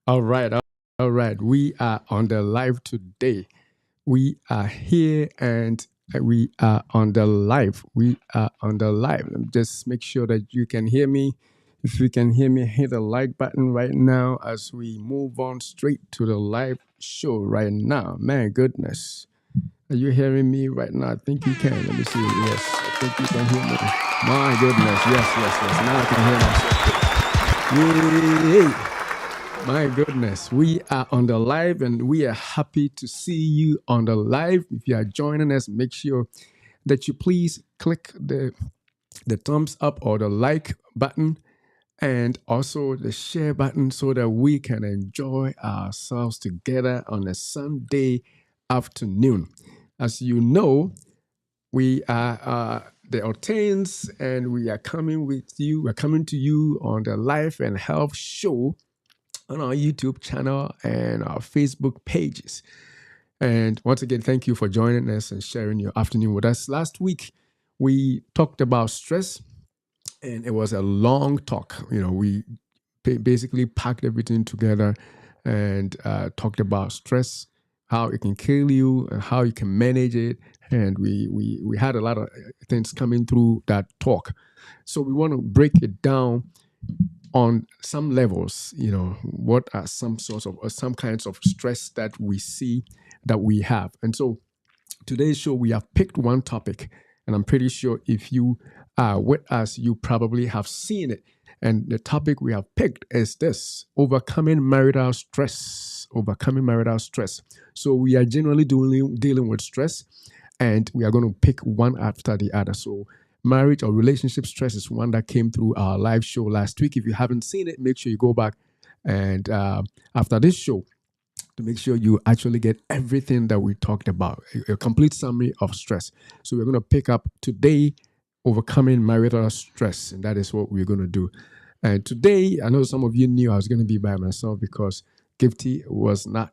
All right, all right. We are on the live today. We are here and we are on the live. We are on the live. Let me just make sure that you can hear me. If you can hear me, hit the like button right now as we move on straight to the live show right now. Man, goodness. Are you hearing me right now? I think you can. Let me see. Yes, I think you can hear me. My goodness. Yes, yes, yes. Now I can hear myself. Yay. My goodness, we are on the live and we are happy to see you on the live. If you are joining us, make sure that you please click the thumbs up or the like button and also the share button so that we can enjoy ourselves together on a Sunday afternoon. As you know, we are the Ortains and we are coming with you. We're coming to you on the Life and Health Show on our YouTube channel and our Facebook pages. And once again, thank you for joining us and sharing your afternoon with us. Last week, we talked about stress, and it was a long talk. We basically packed everything together and talked about stress, how it can kill you, and how you can manage it. And we had a lot of things coming through that talk. So we want to break it down on some levels. What are some sorts of or some kinds of stress that we see that we have. And so today's show, we have picked one topic, and I'm pretty sure if you are with us, you probably have seen it. And the topic we have picked is this: overcoming marital stress. Overcoming marital stress. So we are generally dealing with stress, and we are going to pick one after the other. So marriage or relationship stress is one that came through our live show last week. If you haven't seen it, make sure you go back and after this show to make sure you actually get everything that we talked about, a complete summary of stress. So we're going to pick up today, overcoming marital stress, and that is what we're going to do. And today, I know some of you knew I was going to be by myself because Gifty was not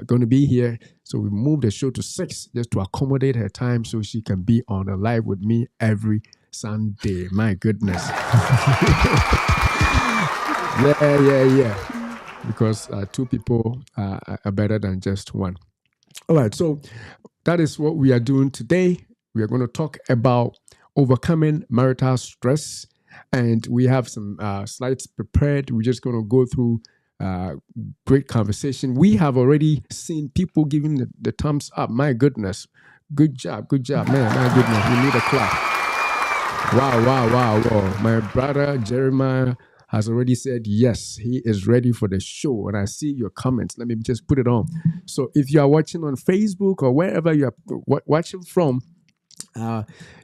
going to be here. So we moved the show to 6 just to accommodate her time so she can be on the live with me every Sunday. My goodness. Yeah. Because two people are better than just one. All right. So that is what we are doing today. We are going to talk about overcoming marital stress. And we have some slides prepared. We're just going to go through great conversation. We have already seen people giving the thumbs up. My goodness. Good job, man. My goodness. We need a clap. Wow. My brother Jeremiah has already said yes, he is ready for the show. And I see your comments. Let me just put it on. So if you are watching on Facebook or wherever you are watching from,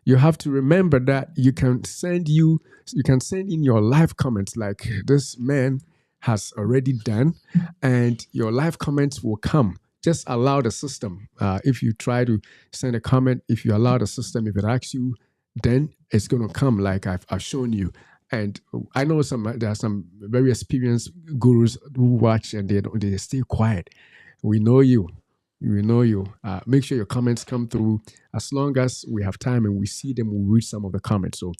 you have to remember that you can send in your live comments like this man has already done, and your live comments will come. Just allow the system. If you try to send a comment, if you allow the system, if it asks you, then it's going to come like I've shown you. And I know there are some very experienced gurus who watch and they stay quiet. We know you. We know you. Make sure your comments come through. As long as we have time and we see them, we'll read some of the comments. So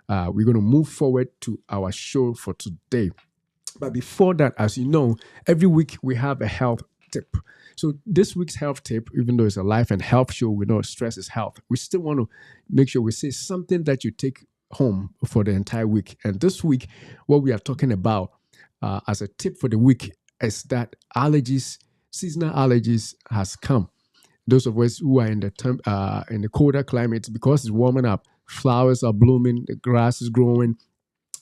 we're going to move forward to our show for today. But before that, as you know, every week we have a health tip. So this week's health tip, even though it's a life and health show, we know stress is health. We still want to make sure we say something that you take home for the entire week. And this week, what we are talking about as a tip for the week is that seasonal allergies has come. Those of us who are in the colder climates, because it's warming up, flowers are blooming, the grass is growing,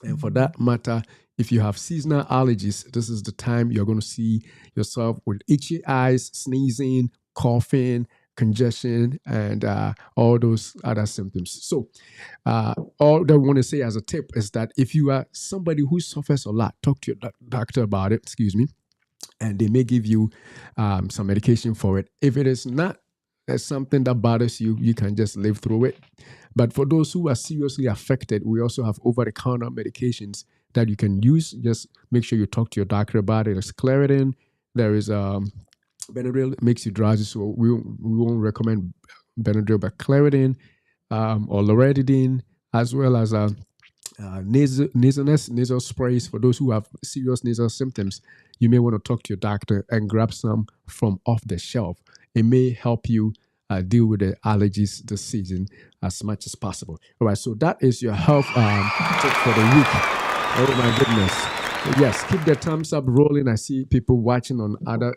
and for that matter, if you have seasonal allergies, this is the time you're going to see yourself with itchy eyes, sneezing, coughing, congestion, and all those other symptoms. So all that I want to say as a tip is that if you are somebody who suffers a lot, talk to your doctor about it, and they may give you some medication for it. If it is not something that bothers you, you can just live through it. But for those who are seriously affected, we also have over-the-counter medications that you can use. Just make sure you talk to your doctor about it. There's Claritin. There is Benadryl. Makes you drowsy, so we won't recommend Benadryl, but Claritin or Loratadine, as well as nasal sprays. For those who have serious nasal symptoms, you may want to talk to your doctor and grab some from off the shelf. It may help you deal with the allergies this season as much as possible. All right, so that is your health tip for the week. Oh my goodness! Yes, keep the thumbs up rolling. I see people watching on other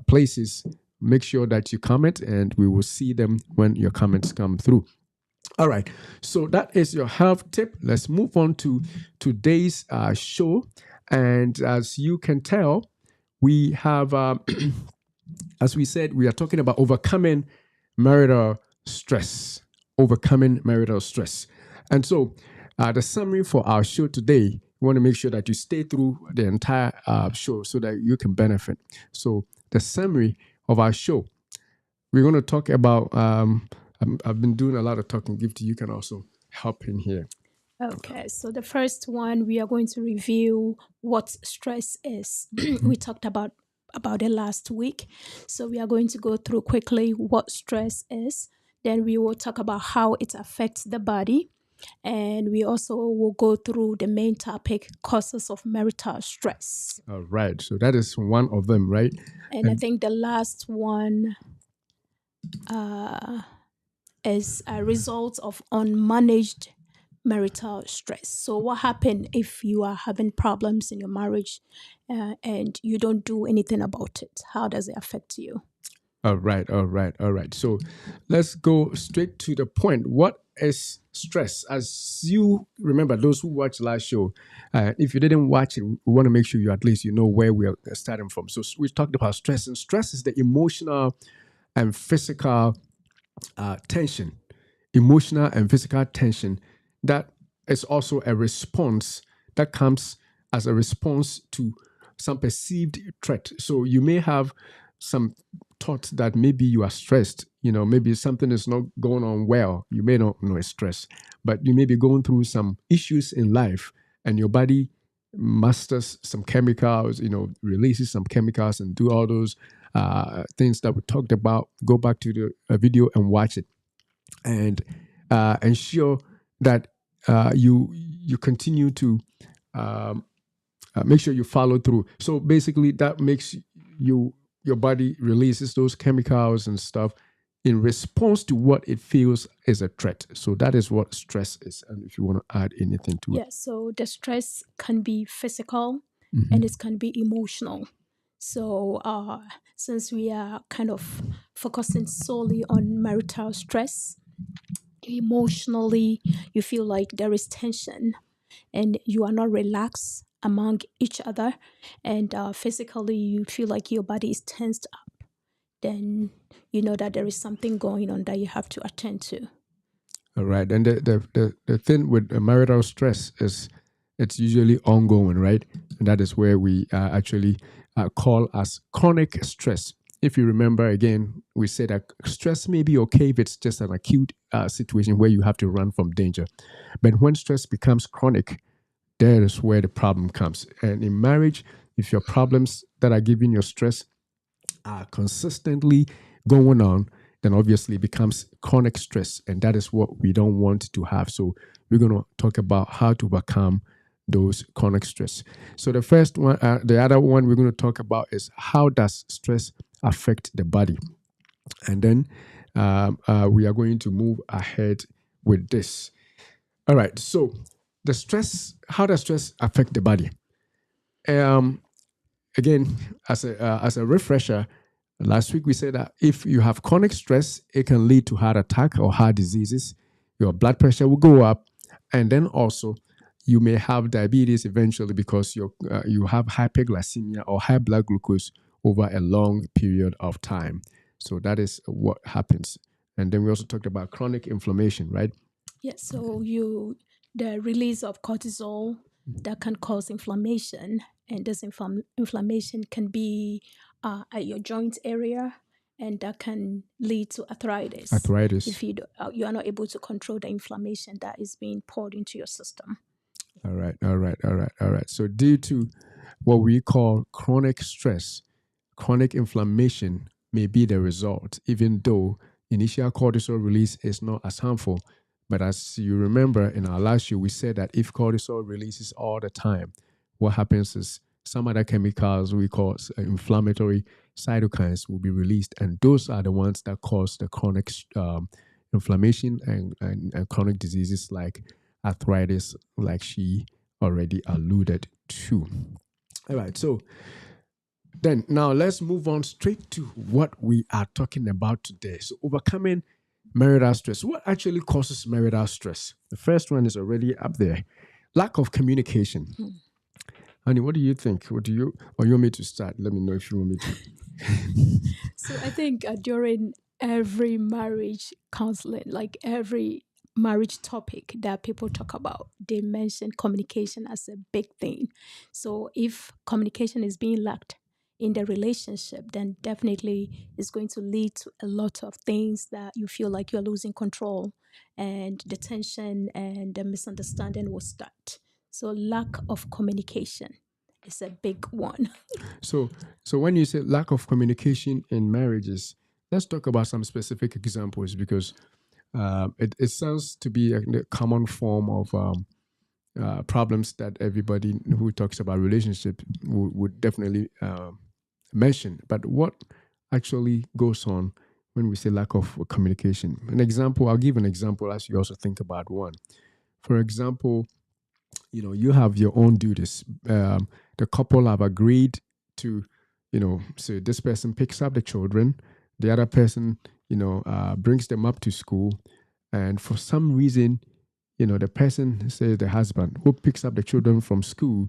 places. Make sure that you comment, and we will see them when your comments come through. All right, so that is your health tip. Let's move on to today's show. And as you can tell, we have, as we said, we are talking about overcoming marital stress. Overcoming marital stress. And so, the summary for our show today, we want to make sure that you stay through the entire show so that you can benefit. So, the summary of our show, we're going to talk about. I've been doing a lot of talking. Gift, you can also help in here. Okay, so the first one, we are going to review what stress is. We talked about it last week. So we are going to go through quickly what stress is. Then we will talk about how it affects the body. And we also will go through the main topic, causes of marital stress. All right. So that is one of them, right? And I think the last one is a result of unmanaged marital stress. So what happens if you are having problems in your marriage and you don't do anything about it? How does it affect you? All right. So let's go straight to the point. What is stress? As you remember, those who watched last show, if you didn't watch it, we want to make sure you at least you know where we are starting from. So we talked about stress, and stress is the emotional and physical tension, emotional and physical tension that is also a response that comes as a response to some perceived threat. So you may have some thought that maybe you are stressed, maybe something is not going on well. You may not know it's stress, but you may be going through some issues in life and your body masters some chemicals, releases some chemicals and do all those things that we talked about. Go back to the video and watch it and ensure that you continue to make sure you follow through. So basically that makes your body releases those chemicals and stuff in response to what it feels is a threat. So that is what stress is. And if you want to add anything to it. Yeah, so the stress can be physical and it can be emotional. So since we are kind of focusing solely on marital stress, emotionally you feel like there is tension and you are not relaxed among each other, and physically you feel like your body is tensed up, then you know that there is something going on that you have to attend to. All right. And the thing with marital stress is it's usually ongoing, right? And that is where we actually call as chronic stress. If you remember, again, we said that stress may be okay if it's just an acute situation where you have to run from danger. But when stress becomes chronic, that is where the problem comes. And in marriage, if your problems that are giving you stress are consistently going on, then obviously it becomes chronic stress. And that is what we don't want to have. So we're going to talk about how to overcome those chronic stress. So the first one, the other one we're going to talk about is how does stress affect the body? And then we are going to move ahead with this. All right. So the stress, how does stress affect the body? Again, as a refresher, last week we said that if you have chronic stress, it can lead to heart attack or heart diseases. Your blood pressure will go up, and then also you may have diabetes eventually because you have hyperglycemia or high blood glucose over a long period of time. So that is what happens. And then we also talked about chronic inflammation, right? Yes, so the release of cortisol that can cause inflammation, and this inflammation can be at your joint area, and that can lead to arthritis. If you are not able to control the inflammation that is being poured into your system. All right. So due to what we call chronic stress, chronic inflammation may be the result, even though initial cortisol release is not as harmful. But as you remember in our last show, we said that if cortisol releases all the time, what happens is some other chemicals we call inflammatory cytokines will be released, and those are the ones that cause the chronic inflammation and chronic diseases like arthritis, like she already alluded to. All right, so then now let's move on straight to what we are talking about today. So overcoming marital stress. What actually causes marital stress? The first one is already up there. Lack of communication. Honey, what do you think? What do you, or you want me to start? Let me know if you want me to. So I think during every marriage counseling, like every marriage topic that people talk about, they mention communication as a big thing. So if communication is being lacked in the relationship, then definitely it's going to lead to a lot of things that you feel like you're losing control, and the tension and the misunderstanding will start. So lack of communication is a big one. So, so when you say lack of communication in marriages, let's talk about some specific examples because it sounds to be a common form of problems that everybody who talks about relationship would definitely mention. But what actually goes on when we say lack of communication? An example, I'll give an example as you also think about one. For example, you have your own duties. The couple have agreed to, so this person picks up the children, the other person, brings them up to school, and for some reason, the person, say the husband who picks up the children from school,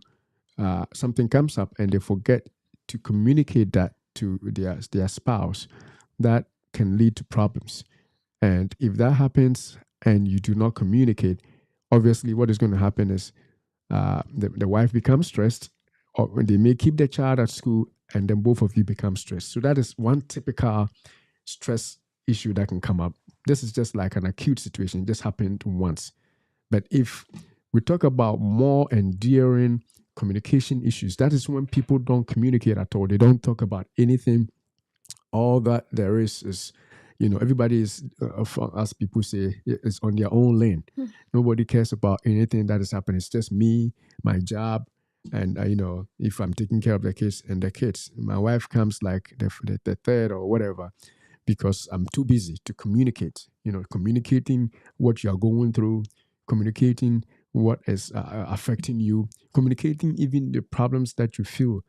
something comes up and they forget to communicate that to their spouse. That can lead to problems. And if that happens and you do not communicate, obviously what is going to happen is the wife becomes stressed, or they may keep the child at school, and then both of you become stressed. So that is one typical stress issue that can come up. This is just like an acute situation, it just happened once. But if we talk about more enduring communication issues, that is when people don't communicate at all. They don't talk about anything. All that there is, everybody is, as people say, is on their own lane. Nobody cares about anything that is happening. It's just me, my job, and if I'm taking care of the kids and the kids, my wife comes like the third or whatever, because I'm too busy to communicate. Communicating what you're going through, communicating what is affecting you, communicating even the problems that you feel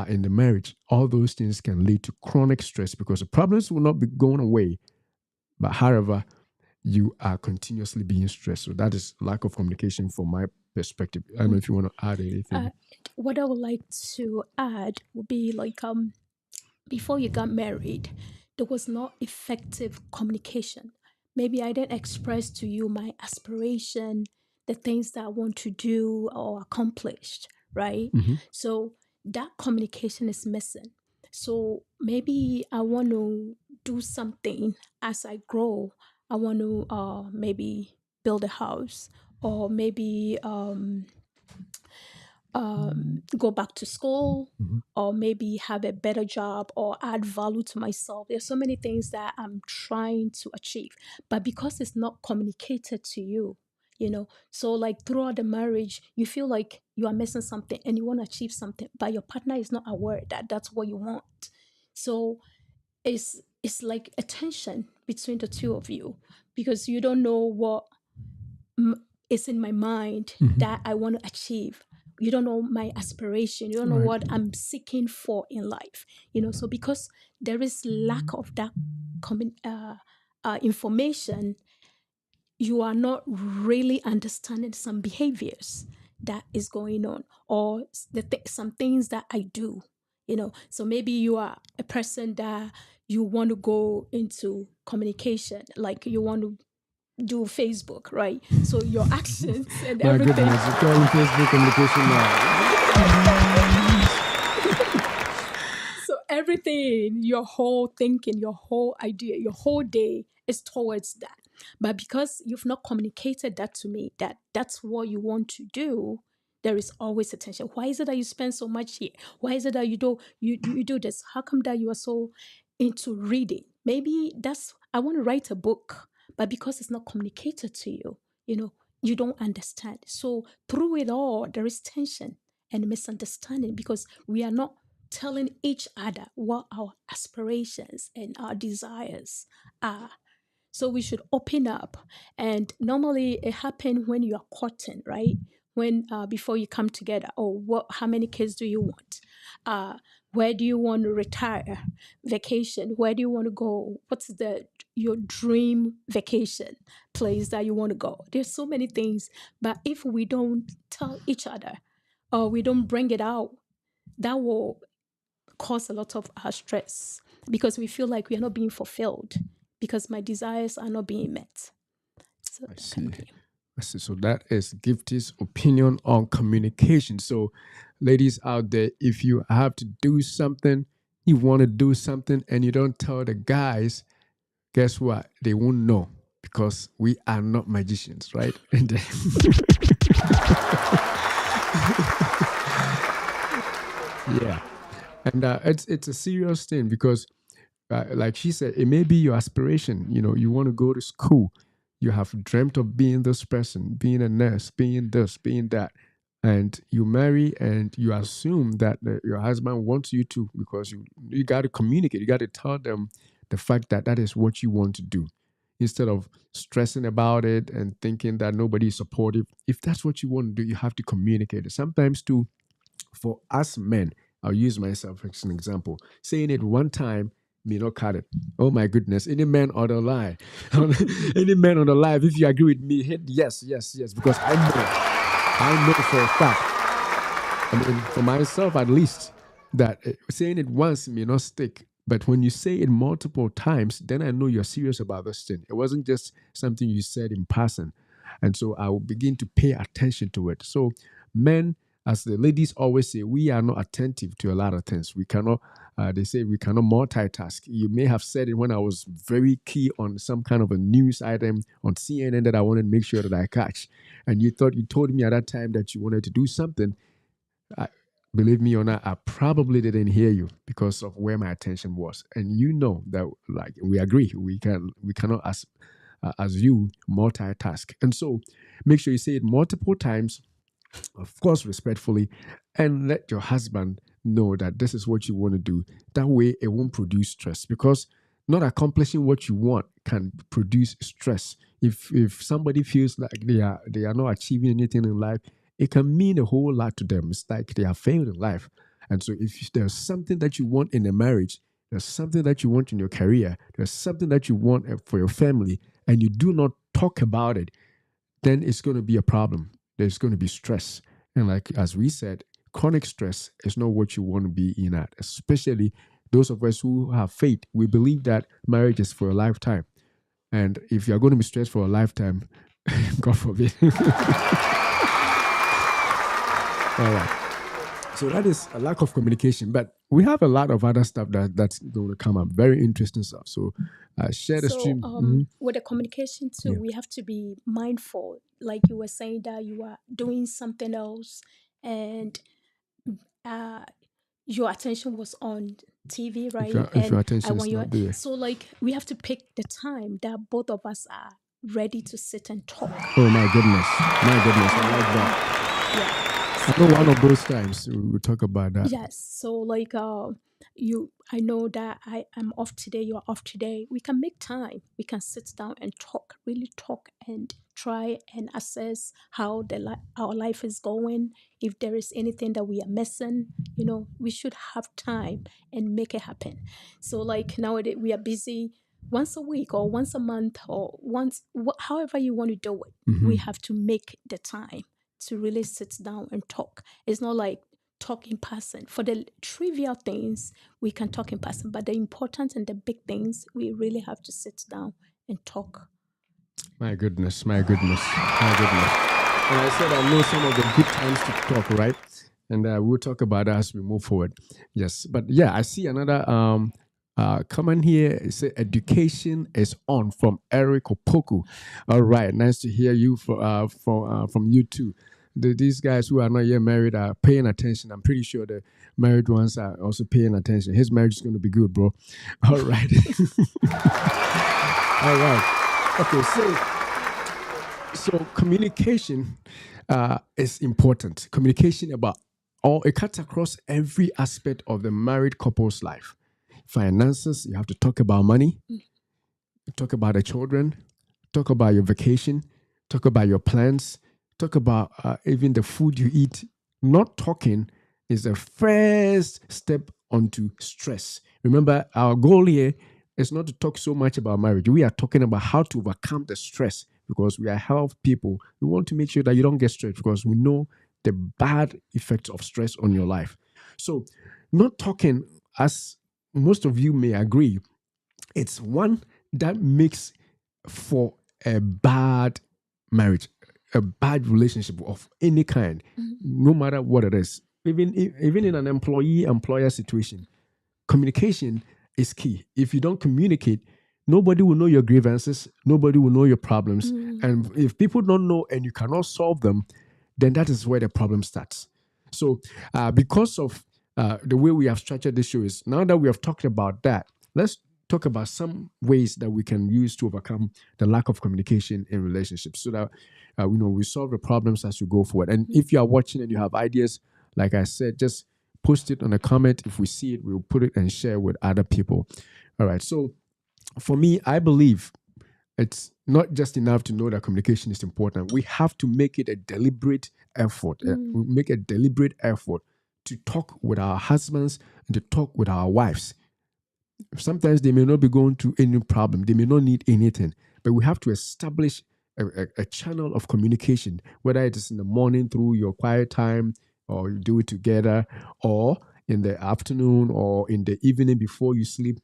in the marriage. All those things can lead to chronic stress because the problems will not be going away, but however, you are continuously being stressed. So that is lack of communication from my perspective. I don't know if you want to add anything. What I would like to add would be like before you got married, there was not effective communication. Maybe I didn't express to you my aspiration, the things that I want to do or accomplish, right? So that communication is missing. So maybe I want to do something as I grow. I want to maybe build a house, or maybe go back to school, or maybe have a better job, or add value to myself. There's so many things that I'm trying to achieve, but because it's not communicated to you, so like throughout the marriage, you feel like you are missing something and you want to achieve something, but your partner is not aware that that's what you want. So it's like a tension between the two of you, because you don't know what is in my mind that I want to achieve. You don't know my aspiration. You don't know Right. what I'm seeking for in life. So because there is lack of that information, you are not really understanding some behaviors that is going on, or some things that I do. So maybe you are a person that you want to go into communication, like you want to do Facebook, right? So your actions and My everything. goodness, you're calling Facebook communication now. So everything, your whole thinking, your whole idea, your whole day is towards that. But because you've not communicated that to me, that that's what you want to do, there is always a tension. Why is it that you spend so much here? Why is it that you do this? How come that you are so into reading? Maybe that's, I want to write a book, but because it's not communicated to you, you don't understand. So through it all, there is tension and misunderstanding because we are not telling each other what our aspirations and our desires are. So we should open up. And normally it happens when you are courting, right? When before you come together, oh, how many kids do you want? Where do you want to retire? Vacation? Where do you want to go? What's your dream vacation place that you want to go? There's so many things, but if we don't tell each other or we don't bring it out, that will cause a lot of stress because we feel like we are not being fulfilled because my desires are not being met. So I that see. can be. So that is Gifty's opinion on communication. So, ladies out there, if you have to do something, you want to do something, and you don't tell the guys, guess what? They won't know because we are not magicians, right? And yeah, and it's a serious thing because, like she said, it may be your aspiration. You want to go to school. You have dreamt of being this person, being a nurse, being this, being that, and you marry and you assume that your husband wants you to because you got to communicate. You got to tell them the fact that that is what you want to do, instead of stressing about it and thinking that nobody is supportive. If that's what you want to do, you have to communicate it. Sometimes too, for us men, I'll use myself as an example. Saying it one time may not cut it. Oh my goodness. Any man on the line, any man on the live, if you agree with me, hit yes, yes, yes, because I know for a fact, I mean, for myself at least, that saying it once may not stick. But when you say it multiple times, then I know you're serious about this thing. It wasn't just something you said in passing. And so I will begin to pay attention to it. So, men, as the ladies always say, we are not attentive to a lot of things. We cannot, they say we cannot multitask. You may have said it when I was very key on some kind of a news item on CNN that I wanted to make sure that I catch. And you told me at that time that you wanted to do something. Believe me or not, I probably didn't hear you because of where my attention was. And you know that, like, we agree, we cannot as you multitask. And so, make sure you say it multiple times, of course, respectfully, and let your husband know that this is what you want to do. That way, it won't produce stress because not accomplishing what you want can produce stress. If somebody feels like they are not achieving anything in life, it can mean a whole lot to them. It's like they have failed in life. And so if there's something that you want in a marriage, there's something that you want in your career, there's something that you want for your family, and you do not talk about it, then it's going to be a problem. There's going to be stress. And like as we said, chronic stress is not what you want to be in at, especially those of us who have faith. We believe that marriage is for a lifetime. And if you're going to be stressed for a lifetime, God forbid. All right. So that is a lack of communication, but we have a lot of other stuff that's going to come up. Very interesting stuff. So share the stream. With the communication too, Yeah. we have to be mindful. Like you were saying that you are doing something else, and your attention was on TV, right? If your And I attention is want your not there. so like we have to pick the time that both of us are ready to sit and talk. Oh my goodness. My goodness. I like that. Yeah. I know one of those times we will talk about that. Yes. So like I know that I am off today, you're off today. We can make time. We can sit down and talk, really talk and try and assess how our life is going. If there is anything that we are missing, we should have time and make it happen. So like nowadays we are busy once a week or once a month or however you want to do it. We have to make the time to really sit down and talk. It's not like talk in person. For the trivial things, we can talk in person, but the important and the big things, we really have to sit down and talk. My goodness, my goodness, my goodness. And I said I know some of the good times to talk, right? And we'll talk about that as we move forward. Yes, but yeah, I see another comment here. It says education is on from Eric Opoku. All right, nice to hear you from you too. These guys who are not yet married are paying attention. I'm pretty sure the married ones are also paying attention. His marriage is going to be good, bro. All right. All right. Okay, so communication is important. Communication about all it cuts across every aspect of the married couple's life. Finances, you have to talk about money, talk about the children, talk about your vacation, talk about your plans, talk about even the food you eat. Not talking is the first step onto stress. Remember, our goal here is not to talk so much about marriage. We are talking about how to overcome the stress because we are health people. We want to make sure that you don't get stressed because we know the bad effects of stress on your life. So, not talking, as most of you may agree, it's one that makes for a bad marriage, a bad relationship of any kind, no matter what it is. Even in an employee-employer situation, communication is key. If you don't communicate, nobody will know your grievances, nobody will know your problems. And if people don't know and you cannot solve them, then that is where the problem starts. So, because of the way we have structured this show, is now that we have talked about that, let's talk about some ways that we can use to overcome the lack of communication in relationships, so that we solve the problems as we go forward. And if you are watching and you have ideas, like I said, just post it on a comment. If we see it, we'll put it and share with other people. All right. So for me, I believe it's not just enough to know that communication is important. We have to make it a deliberate effort. We make a deliberate effort to talk with our husbands and to talk with our wives. Sometimes they may not be going through any problem, they may not need anything, but we have to establish a channel of communication, whether it is in the morning through your quiet time, or you do it together, or in the afternoon, or in the evening before you sleep.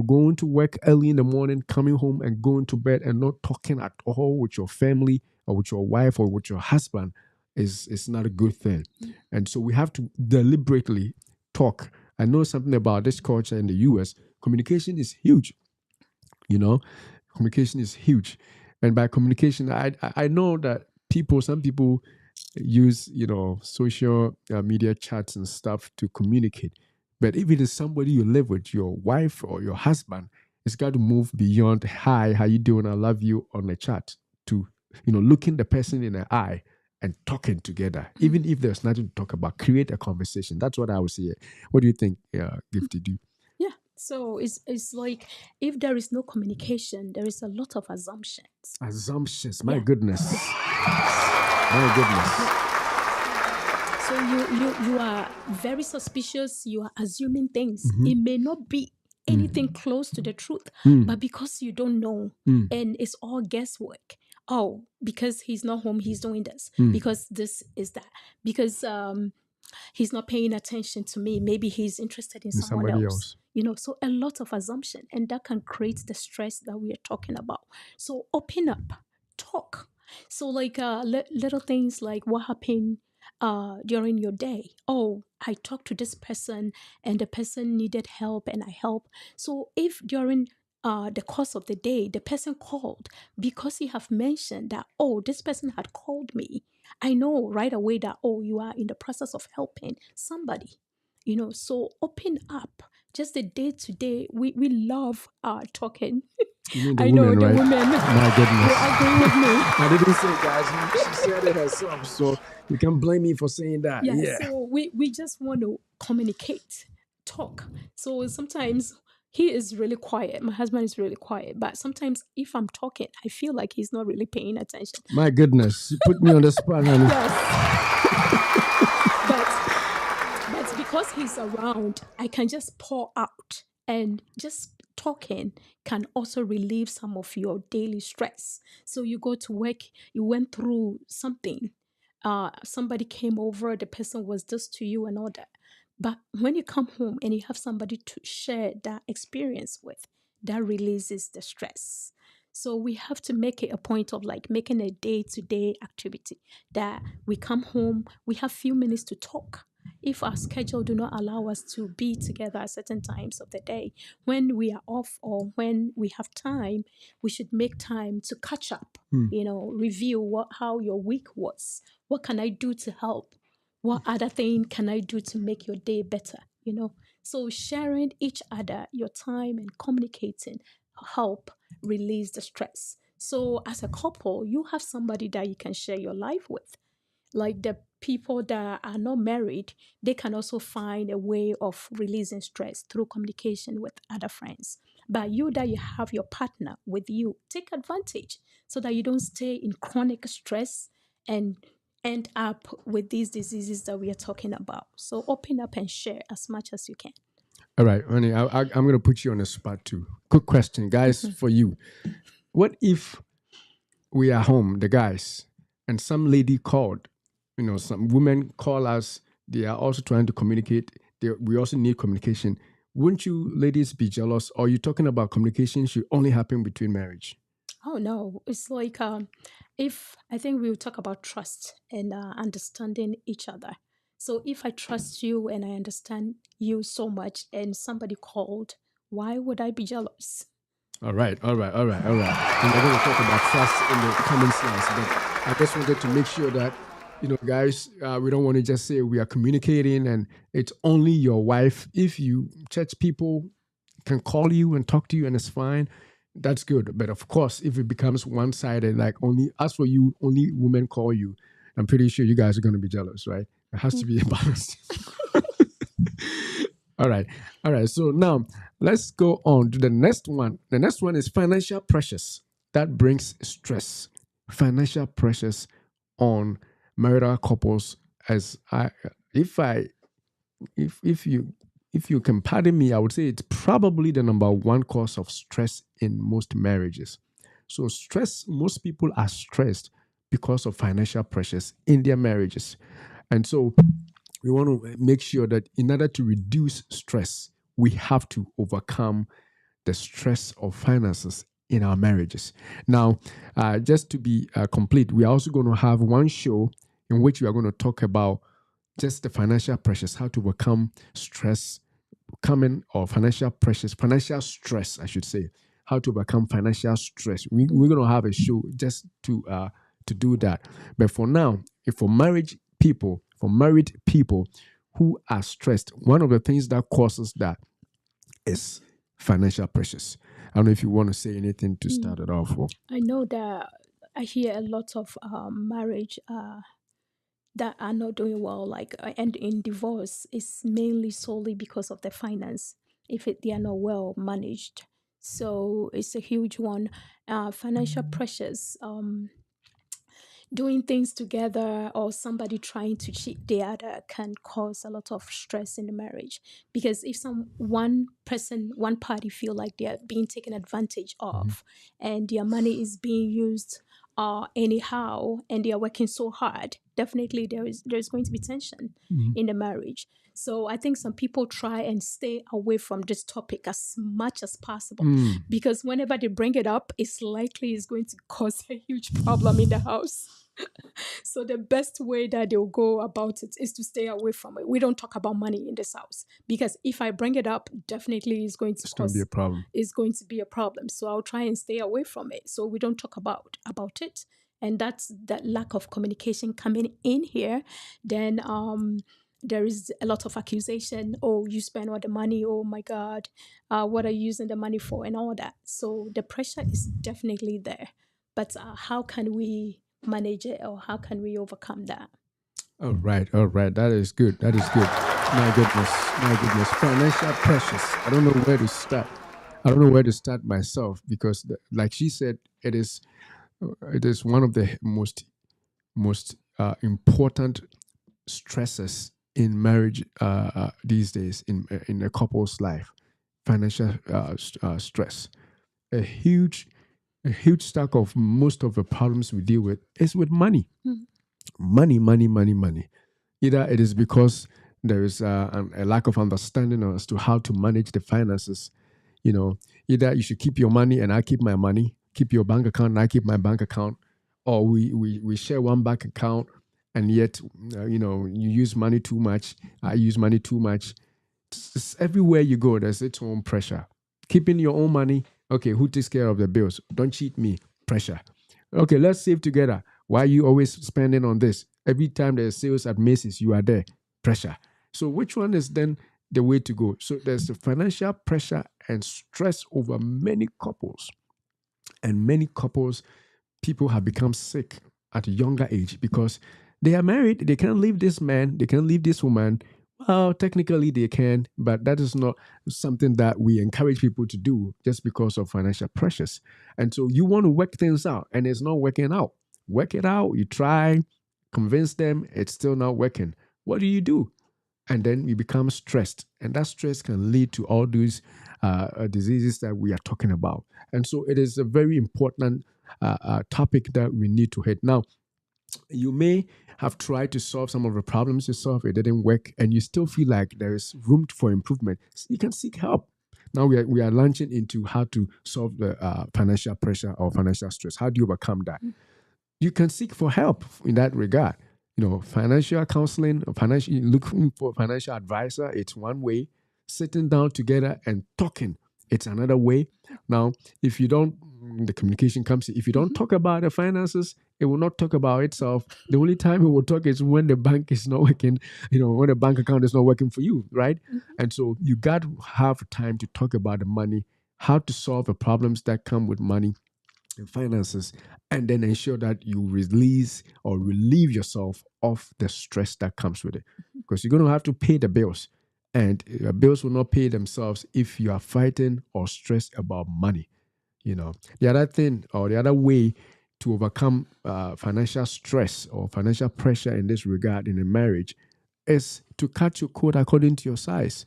Going to work early in the morning, coming home and going to bed and not talking at all with your family or with your wife or with your husband is not a good thing. And so we have to deliberately talk. I know something about this culture in the US. Communication is huge. You know, communication is huge, and by communication, I know that some people use social media chats and stuff to communicate. But if it is somebody you live with, your wife or your husband, it's got to move beyond "Hi, how you doing? I love you" on the chat to looking the person in the eye and talking together. Even if there's nothing to talk about, create a conversation. That's what I would say. What do you think, Gifty? Do Yeah. So it's like if there is no communication, there is a lot of assumptions. assumptions? My Yeah. goodness, my goodness. So you are very suspicious. You are assuming things. It may not be anything close to the truth, but because you don't know, and it's all guesswork. Oh, because he's not home, he's doing this. Because this is that. Because he's not paying attention to me. Maybe he's interested in And someone somebody else. else. So a lot of assumption, and that can create the stress that we are talking about. So open up, talk. So like little things like what happened during your day. Oh, I talked to this person and the person needed help and I helped. So if during the course of the day the person called, because you have mentioned that, oh, this person had called me, I know right away that, oh, you are in the process of helping somebody. So open up. Just the day to day, we love talking. You mean the I know woman, the right? women My will goodness. agree with me. I didn't say, guys. She said it herself, so you can blame me for saying that. Yeah, Yeah. so we just want to communicate, talk. So sometimes he is really quiet. My husband is really quiet, but sometimes if I'm talking, I feel like he's not really paying attention. My goodness. You put me on the spot, honey. Yes, but because he's around, I can just pour out, and just talking can also relieve some of your daily stress. So you go to work, you went through something, somebody came over, the person was this to you and all that. But when you come home and you have somebody to share that experience with, that releases the stress. So we have to make it a point of like making a day-to-day activity that we come home, we have few minutes to talk. If our schedule do not allow us to be together at certain times of the day, when we are off or when we have time, we should make time to catch up, review how your week was. What can I do to help? What other thing can I do to make your day better? So sharing each other your time and communicating help release the stress. So as a couple, you have somebody that you can share your life with. Like the people that are not married, they can also find a way of releasing stress through communication with other friends. But you that you have your partner with you, take advantage so that you don't stay in chronic stress and end up with these diseases that we are talking about. So open up and share as much as you can. All right, honey, I'm going to put you on the spot too. Quick question, guys, for you. What if we are home, the guys, and some lady called? Some women call us. They are also trying to communicate. We also need communication. Wouldn't you ladies be jealous? Or are you talking about communication should only happen between marriage? Oh no, it's like if I think we'll talk about trust and understanding each other. So if I trust you and I understand you so much and somebody called, why would I be jealous? All right, all right, all right, all right. And we're going to talk about trust in the coming slides, but I just wanted to make sure that, guys, we don't want to just say we are communicating and it's only your wife. If you church people can call you and talk to you and it's fine, that's good. But of course, if it becomes one sided, like only as for you, only women call you, I'm pretty sure you guys are going to be jealous, right? It has to be a balance. All right. All right. So now let's go on to the next one. The next one is financial pressures that brings stress. Financial pressures on marital couples. As I, if you can pardon me, I would say it's probably the number one cause of stress in most marriages. So stress, most people are stressed because of financial pressures in their marriages. And so we want to make sure that in order to reduce stress, we have to overcome the stress of finances in our marriages. Now, just to be complete, we are also going to have one show in which we are going to talk about just the financial pressures, how to overcome stress coming or financial pressures, financial stress, I should say, how to overcome financial stress. We're going to have a show just to do that. But for now, if for married people who are stressed, one of the things that causes that is financial pressures. I don't know if you want to say anything to start it off. Or I know that I hear a lot of marriage that are not doing well, like and in divorce, is mainly solely because of the finance. If they are not well managed, so it's a huge one. Financial pressures. Doing things together or somebody trying to cheat the other can cause a lot of stress in the marriage, because if one party feel like they're being taken advantage of and their money is being used anyhow and they are working so hard, definitely there's going to be tension in the marriage. So I think some people try and stay away from this topic as much as possible, because whenever they bring it up, it's likely it's going to cause a huge problem in the house. So the best way that they'll go about it is to stay away from it. We don't talk about money in this house, because if I bring it up, definitely it's going to be a problem. it's going to be a problem. So I'll try and stay away from it. So we don't talk about it. And that's that lack of communication coming in here. Then there is a lot of accusation. Oh, you spend all the money. Oh my God, what are you using the money for, and all that. So the pressure is definitely there. But how can we manage it, or how can we overcome that? All right, all right. That is good. That is good. My goodness, my goodness. Financial pressures. I don't know where to start. I don't know where to start myself because, like she said, it is one of the most important stresses in marriage these days in a couple's life. Financial stress. A huge a huge stack of most of the problems we deal with is with money. Money, money, money, money. Either it is because there is a lack of understanding as to how to manage the finances. Either you should keep your money and I keep my money, keep your bank account and I keep my bank account, or we share one bank account, and yet you use money too much, I use money too much. Everywhere you go, there's its own pressure. Keeping your own money, okay, who takes care of the bills? Don't cheat me, pressure. Okay, let's save together. Why are you always spending on this? Every time there's sales at Macy's, you are there, pressure. So which one is then the way to go? So there's the financial pressure and stress over many couples. And many couples, people have become sick at a younger age because they are married. They can't leave this man. They can't leave this woman. Well, technically they can, but that is not something that we encourage people to do just because of financial pressures. And so you want to work things out and it's not working out. Work it out. You try, convince them, it's still not working. What do? And then you become stressed, and that stress can lead to all these diseases that we are talking about. And so it is a very important topic that we need to hit. Now, you may have tried to solve some of the problems yourself, it didn't work, and you still feel like there is room for improvement. So you can seek help. Now we are launching into how to solve the financial pressure or financial stress. How do you overcome that? You can seek for help in that regard. Financial counseling, looking for a financial advisor, it's one way. Sitting down together and talking, it's another way. Now, if you don't, the communication comes. If you don't talk about the finances, it will not talk about itself. The only time it will talk is when the bank is not working, when the bank account is not working for you, right? And so you got to have time to talk about the money, how to solve the problems that come with money and finances, and then ensure that you release or relieve yourself of the stress that comes with it. Because you're going to have to pay the bills, and bills will not pay themselves if you are fighting or stressed about money. The other thing or the other way to overcome financial stress or financial pressure in this regard in a marriage is to cut your coat according to your size.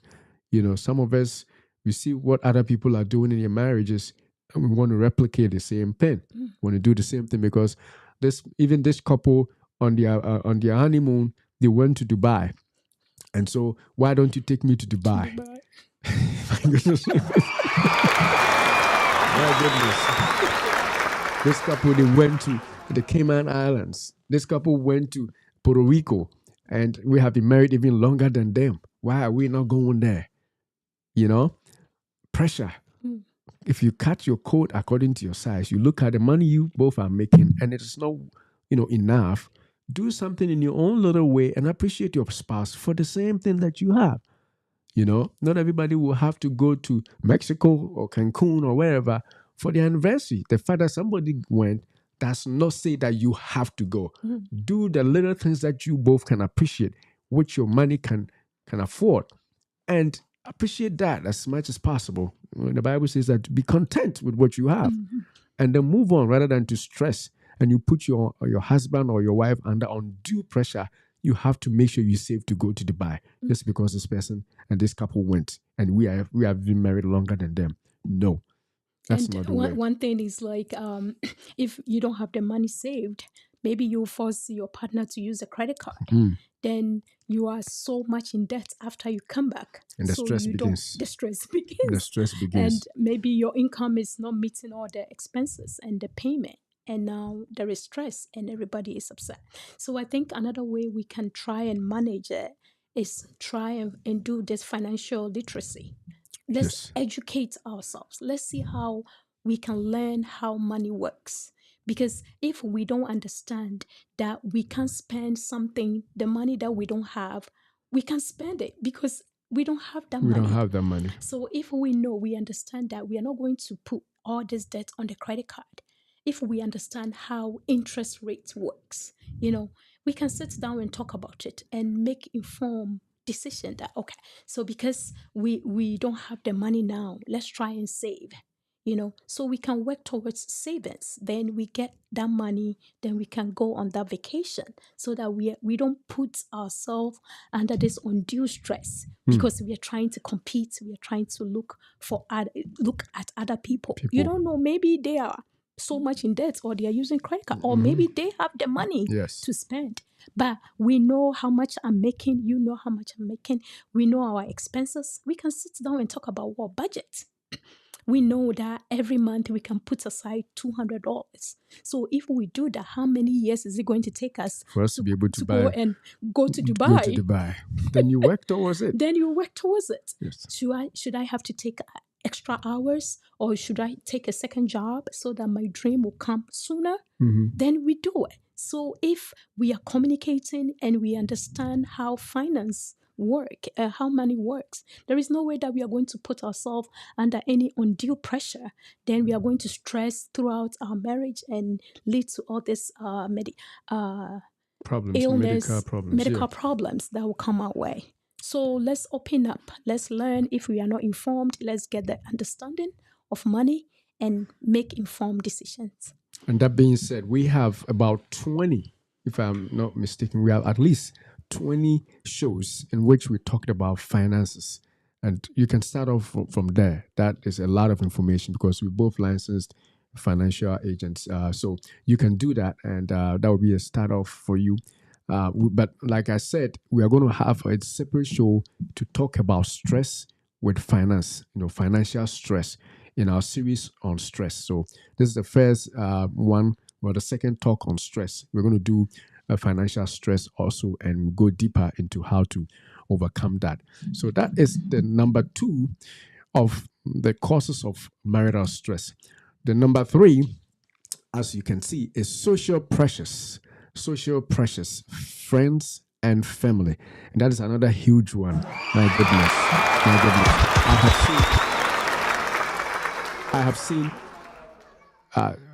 Some of us, we see what other people are doing in their marriages, and we want to replicate the same thing. We want to do the same thing because this couple on their honeymoon, they went to Dubai. And so why don't you take me to Dubai? My goodness. My goodness. This couple, they went to the Cayman Islands. This couple went to Puerto Rico, and we have been married even longer than them. Why are we not going there? Pressure. If you cut your coat according to your size, you look at the money you both are making, and it is not, enough. Do something in your own little way and appreciate your spouse for the same thing that you have. Not everybody will have to go to Mexico or Cancun or wherever for the anniversary. The fact that somebody went does not say that you have to go. Do the little things that you both can appreciate, which your money can afford, and appreciate that as much as possible. The Bible says that be content with what you have, and then move on rather than to stress. And you put your husband or your wife under undue pressure. You have to make sure you save to go to Dubai just because this person and this couple went, and we have been married longer than them. No, that's not the way. One thing is like, if you don't have the money saved, maybe you force your partner to use a credit card. Then you are so much in debt after you come back. And the stress begins. The stress begins. The stress begins. And maybe your income is not meeting all the expenses and the payment. And now there is stress and everybody is upset. So I think another way we can try and manage it is try and do this financial literacy. Let's educate ourselves. Let's see how we can learn how money works. Because if we don't understand that we can spend something, the money that we don't have, we can spend it because we don't have that money. We don't have that money. So if we understand that we are not going to put all this debt on the credit card. If we understand how interest rates works, we can sit down and talk about it and make informed decision that, okay, so because we don't have the money now, let's try and save, so we can work towards savings. Then we get that money, then we can go on that vacation so that we don't put ourselves under this undue stress because we are trying to compete, we are trying to look at other people. You don't know, maybe they are so much in debt or they are using credit card or maybe they have the money to spend. But we know how much I'm making, you know how much I'm making, we know our expenses. We can sit down and talk about what budget. We know that every month we can put aside $200. So if we do that, how many years is it going to take us for us to be able to go and go to Dubai? Then you work towards it. Yes. Should I have to take extra hours, or should I take a second job so that my dream will come sooner? Then we do it. So if we are communicating and we understand how finance work, how money works. There is no way that we are going to put ourselves under any undue pressure. Then we are going to stress throughout our marriage and lead to all this Problems, medical illness, problems. Yeah. medical problems that will come our way. So let's open up. Let's learn. If we are not informed, let's get the understanding of money and make informed decisions. And that being said, we have about 20, if I'm not mistaken, we have at least 20 shows in which we talked about finances. And you can start off from there. That is a lot of information because we're both licensed financial agents. So you can do that, and that will be a start off for you. But like I said, we are going to have a separate show to talk about stress with finance, financial stress in our series on stress. So this is the first one, or the second talk on stress. We're going to do a financial stress also and go deeper into how to overcome that. So that is the number 2 of the causes of marital stress. The number 3, as you can see, is social pressures. Social pressures, friends and family. And that is another huge one. My goodness. My goodness. I have seen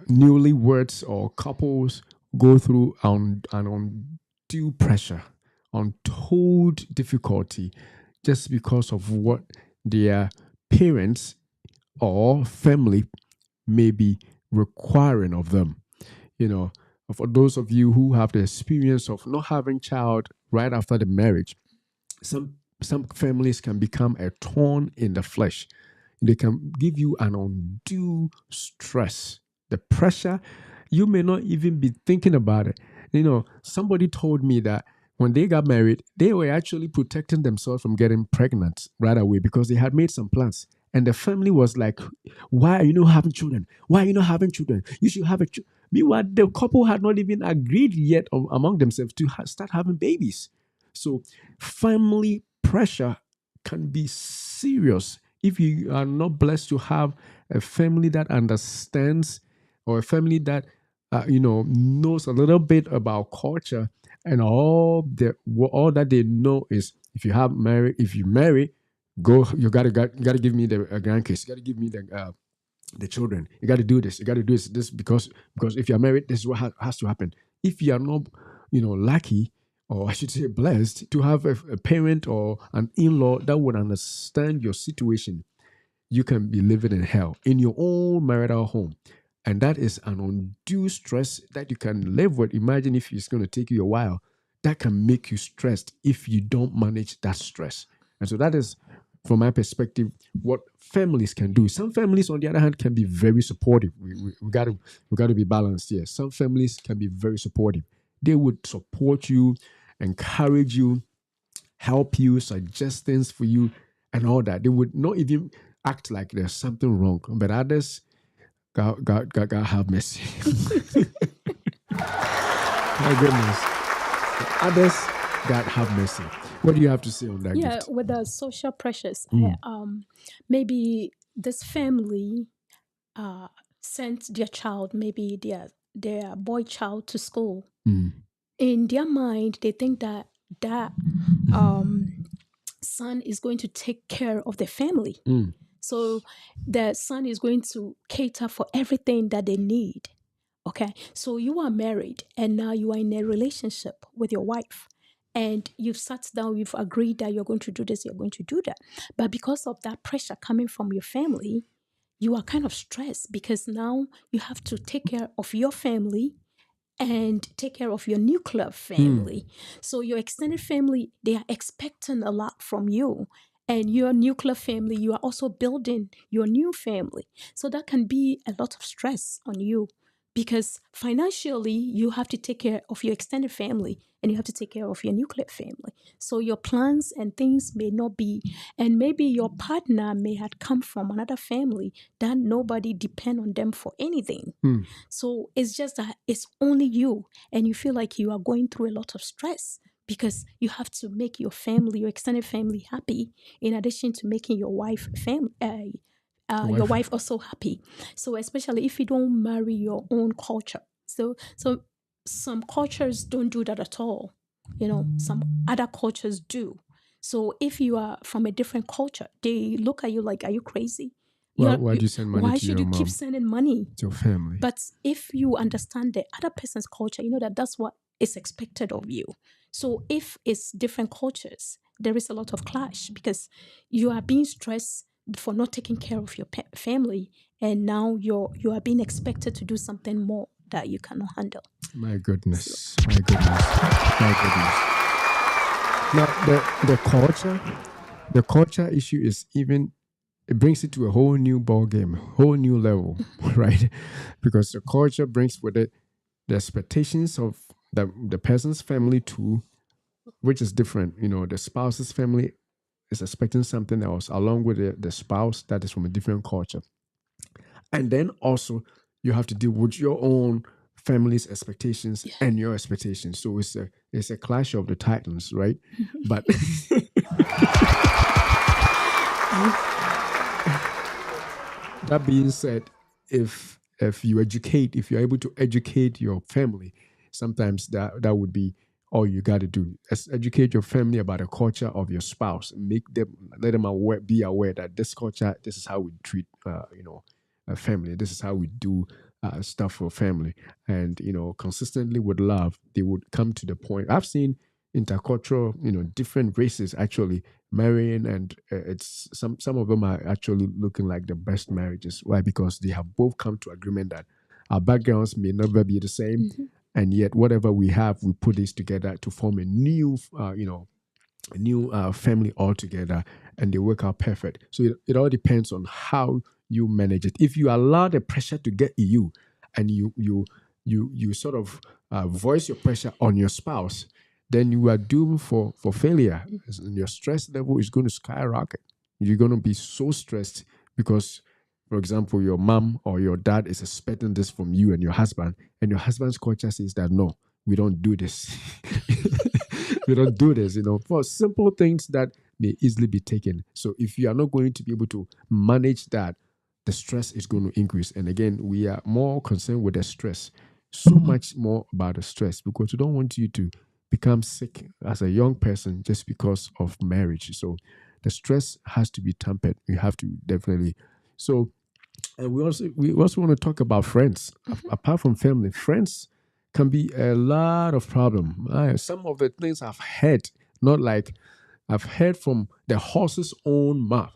newlyweds or couples go through an undue pressure, untold difficulty, just because of what their parents or family may be requiring of them. For those of you who have the experience of not having child right after the marriage, some families can become a thorn in the flesh. They can give you an undue stress. The pressure, you may not even be thinking about it. Somebody told me that when they got married, they were actually protecting themselves from getting pregnant right away because they had made some plans. And the family was like, why are you not having children? Why are you not having children? You should have a child. Meanwhile, the couple had not even agreed yet among themselves to start having babies. So family pressure can be serious if you are not blessed to have a family that understands, or a family that knows a little bit about culture, and all that they know is if you marry, you gotta give me the grandkids, you gotta give me the children, you gotta do this, you gotta do this because if you're married, this is what has to happen. If you are not lucky, or I should say blessed, to have a parent or an in-law that would understand your situation, you can be living in hell in your own marital home. And that is an undue stress that you can live with. Imagine if it's going to take you a while. That can make you stressed if you don't manage that stress. And so that is, from my perspective, what families can do. Some families, on the other hand, can be very supportive. We got to be balanced here. Some families can be very supportive. They would support you, encourage you, help you, suggest things for you, and all that. They would not even act like there's something wrong. But others, God have mercy. My goodness. Others, God have mercy. What do you have to say on that gift? With the social pressures, maybe this family sent their child, maybe their boy child, to school. In their mind, they think that son is going to take care of the family. So the son is going to cater for everything that they need. Okay, so you are married and now you are in a relationship with your wife, and you've sat down, you've agreed that you're going to do this, you're going to do that. But because of that pressure coming from your family, you are kind of stressed because now you have to take care of your family and take care of your nuclear family. So your extended family, they are expecting a lot from you. And your nuclear family, you are also building your new family. So that can be a lot of stress on you because financially you have to take care of your extended family and you have to take care of your nuclear family. So your plans and things may not be, and maybe your partner may have come from another family that nobody depend on them for anything. So it's just that it's only you, and you feel like you are going through a lot of stress because you have to make your family, your extended family, happy in addition to making your your wife also happy. So especially if you don't marry your own culture. So some cultures don't do that at all. Some other cultures do. So if you are from a different culture, they look at you like, are you crazy? Why do you send money Why to should your you keep mom, sending money? to your family? But if you understand the other person's culture, you know that that's what is expected of you. So if it's different cultures, there is a lot of clash because you are being stressed for not taking care of your family, and now you are being expected to do something more that you cannot handle. My So goodness, my goodness, my goodness. Now the culture issue is even, it brings it to a whole new ball game, whole new level, right? Because the culture brings with it the expectations of the person's family too, which is different. You know, the spouse's family is expecting something else along with the spouse that is from a different culture. And then also you have to deal with your own family's expectations yeah. and your expectations. So it's a clash of the titans, right? But that being said, if you're able to educate your family, sometimes that would be all you got to do. Educate your family about the culture of your spouse. Let them be aware that this culture, this is how we treat, a family. This is how we do stuff for family, and consistently with love, they would come to the point. I've seen intercultural, different races actually marrying, and it's some of them are actually looking like the best marriages. Why? Because they have both come to agreement that our backgrounds may never be the same, and yet whatever we have, we put this together to form a new a new family altogether, and they work out perfect. So it all depends on how you manage it. If you allow the pressure to get you, and you sort of voice your pressure on your spouse, then you are doomed for failure. Your stress level is going to skyrocket. You're going to be so stressed because, for example, your mom or your dad is expecting this from you and your husband's culture says that no, we don't do this. We don't do this, for simple things that may easily be taken. So if you are not going to be able to manage that, the stress is going to increase. And again, we are more concerned with the stress, so much more about the stress, because we don't want you to become sick as a young person just because of marriage. So the stress has to be tempered. We have to definitely. So, and we also want to talk about friends. Apart from family, friends can be a lot of problem. Some of the things I've heard, not like I've heard from the horse's own mouth.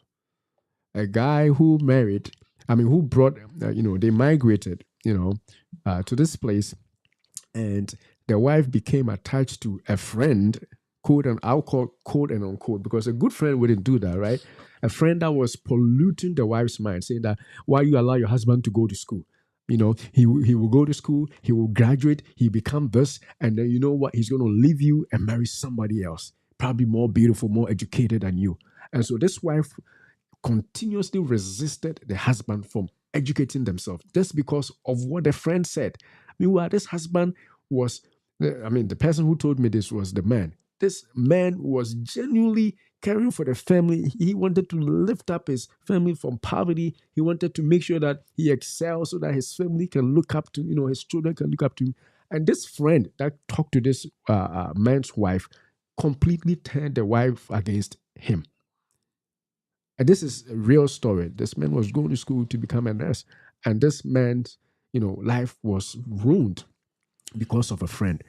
A guy who married, who brought, they migrated, to this place, and the wife became attached to a friend, quote and I'll call quote and unquote, because a good friend wouldn't do that, right? A friend that was polluting the wife's mind, saying that why you allow your husband to go to school. He will go to school, he will graduate, he become this, and then you know what? He's going to leave you and marry somebody else, probably more beautiful, more educated than you. And so this wife continuously resisted the husband from educating themselves just because of what the friend said. Meanwhile, this husband was, the person who told me this was the man. This man was genuinely caring for the family. He wanted to lift up his family from poverty. He wanted to make sure that he excels so that his family can look up to, his children can look up to him. And this friend that talked to this man's wife completely turned the wife against him. And this is a real story. This man was going to school to become a nurse, and this man's, life was ruined because of a friend.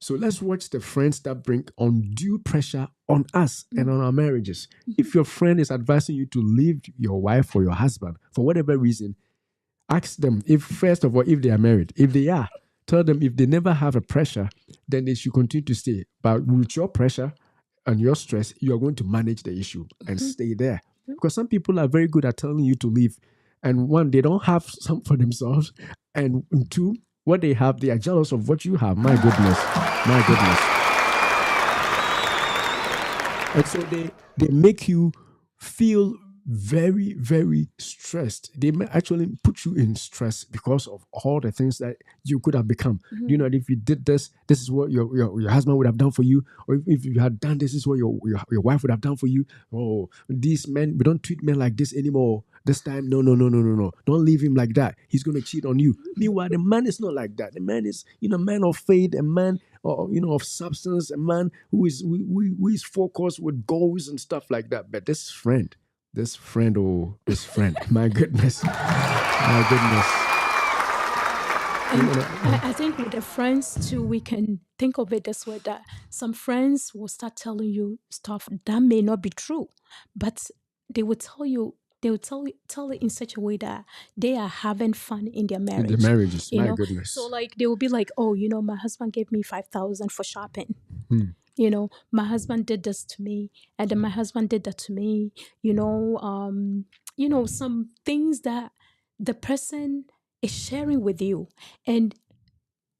So let's watch the friends that bring undue pressure on us and on our marriages. If your friend is advising you to leave your wife or your husband for whatever reason, ask them if, first of all, if they are married. If they are, tell them if they never have a pressure, then they should continue to stay. But with your pressure and your stress, you are going to manage the issue and stay there. Because some people are very good at telling you to leave. And one, they don't have some for themselves. And two, what they have, they are jealous of what you have. My goodness. My goodness. And so they make you feel very, very stressed. They may actually put you in stress because of all the things that you could have become. You know, if you did this, this is what your husband would have done for you. Or if you had done this is what your wife would have done for you. Oh, these men, we don't treat men like this anymore. This time, no, no, no, no, no, no. Don't leave him like that. He's gonna cheat on you. Meanwhile, the man is not like that. The man is, a man of faith, a man, of substance, a man who is focused with goals and stuff like that. But this friend, this friend, my goodness, my goodness. And I think with the friends too, we can think of it this way, that some friends will start telling you stuff that may not be true, but they will tell it in such a way that they are having fun in their marriage. In the marriages, you my know? goodness. So like they will be like, oh, my husband gave me 5,000 for shopping. My husband did this to me, and then my husband did that to me. Some things that the person is sharing with you, and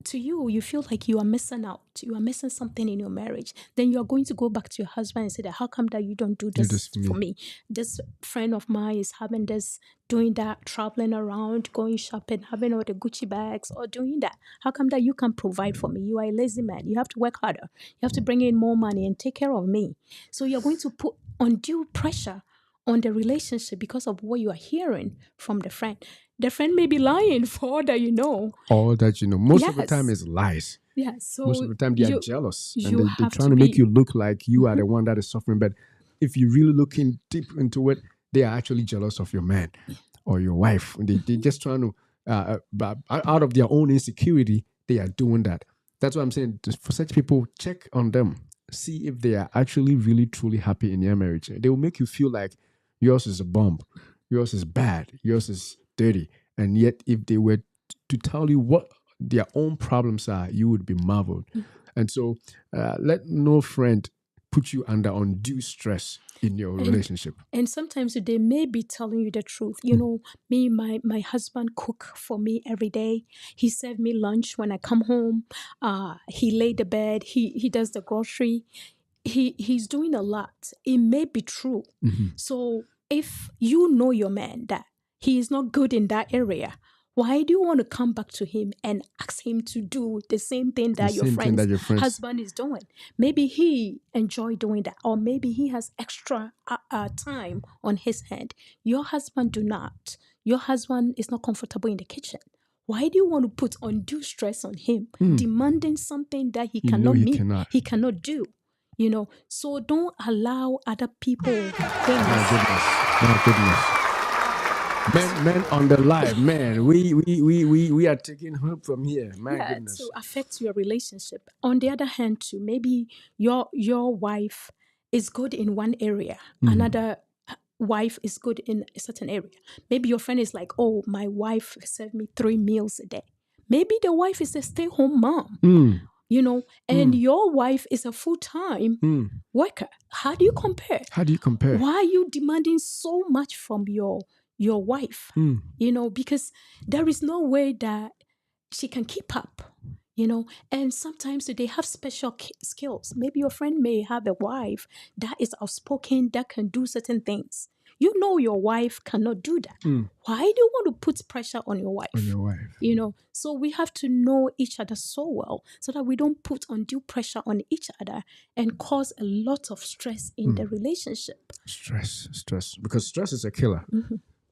to you, you feel like you are missing out. You are missing something in your marriage. Then you are going to go back to your husband and say that, how come that you don't do this for me? This friend of mine is having this, doing that, traveling around, going shopping, having all the Gucci bags, or doing that. How come that you can provide for me? You are a lazy man. You have to work harder. You have to bring in more money and take care of me. So you're going to put undue pressure on the relationship because of what you are hearing from the friend. The friend may be lying for all that you know. All that you know. Most of the time is lies. Yeah, so most of the time they are jealous. And they're trying to make you look like you are the one that is suffering. But if you really look in deep into it, they are actually jealous of your man or your wife. They're just trying to, out of their own insecurity, they are doing that. That's what I'm saying. For such people, check on them. See if they are actually really, truly happy in their marriage. They will make you feel like yours is a bomb. Yours is bad. Yours is dirty. And yet, if they were to tell you what their own problems are, you would be marveled. And so, let no friend put you under undue stress in your relationship. And sometimes they may be telling you the truth. Me, my husband cook for me every day. He serve me lunch when I come home. He lay the bed. He does the grocery. He's doing a lot. It may be true. So if you know your man that he is not good in that area, why do you want to come back to him and ask him to do the same thing that your friend's husband is doing? Maybe he enjoy doing that, or maybe he has extra time on his hand. Your husband do not. Your husband is not comfortable in the kitchen. Why do you want to put undue stress on him, demanding something that he cannot meet, he cannot do? So don't allow other people things. My goodness. Men on the live, man. We are taking hope from here. My goodness. To affect your relationship. On the other hand, too, maybe your wife is good in one area, another wife is good in a certain area. Maybe your friend is like, oh, my wife served me 3 meals a day. Maybe the wife is a stay-home mom. And your wife is a full-time worker. How do you compare? Why are you demanding so much from your wife? Because there is no way that she can keep up. And sometimes they have special skills. Maybe your friend may have a wife that is outspoken, that can do certain things. Your wife cannot do that. Why do you want to put pressure on your wife? So we have to know each other so well so that we don't put undue pressure on each other and cause a lot of stress in the relationship. Stress. Because stress is a killer.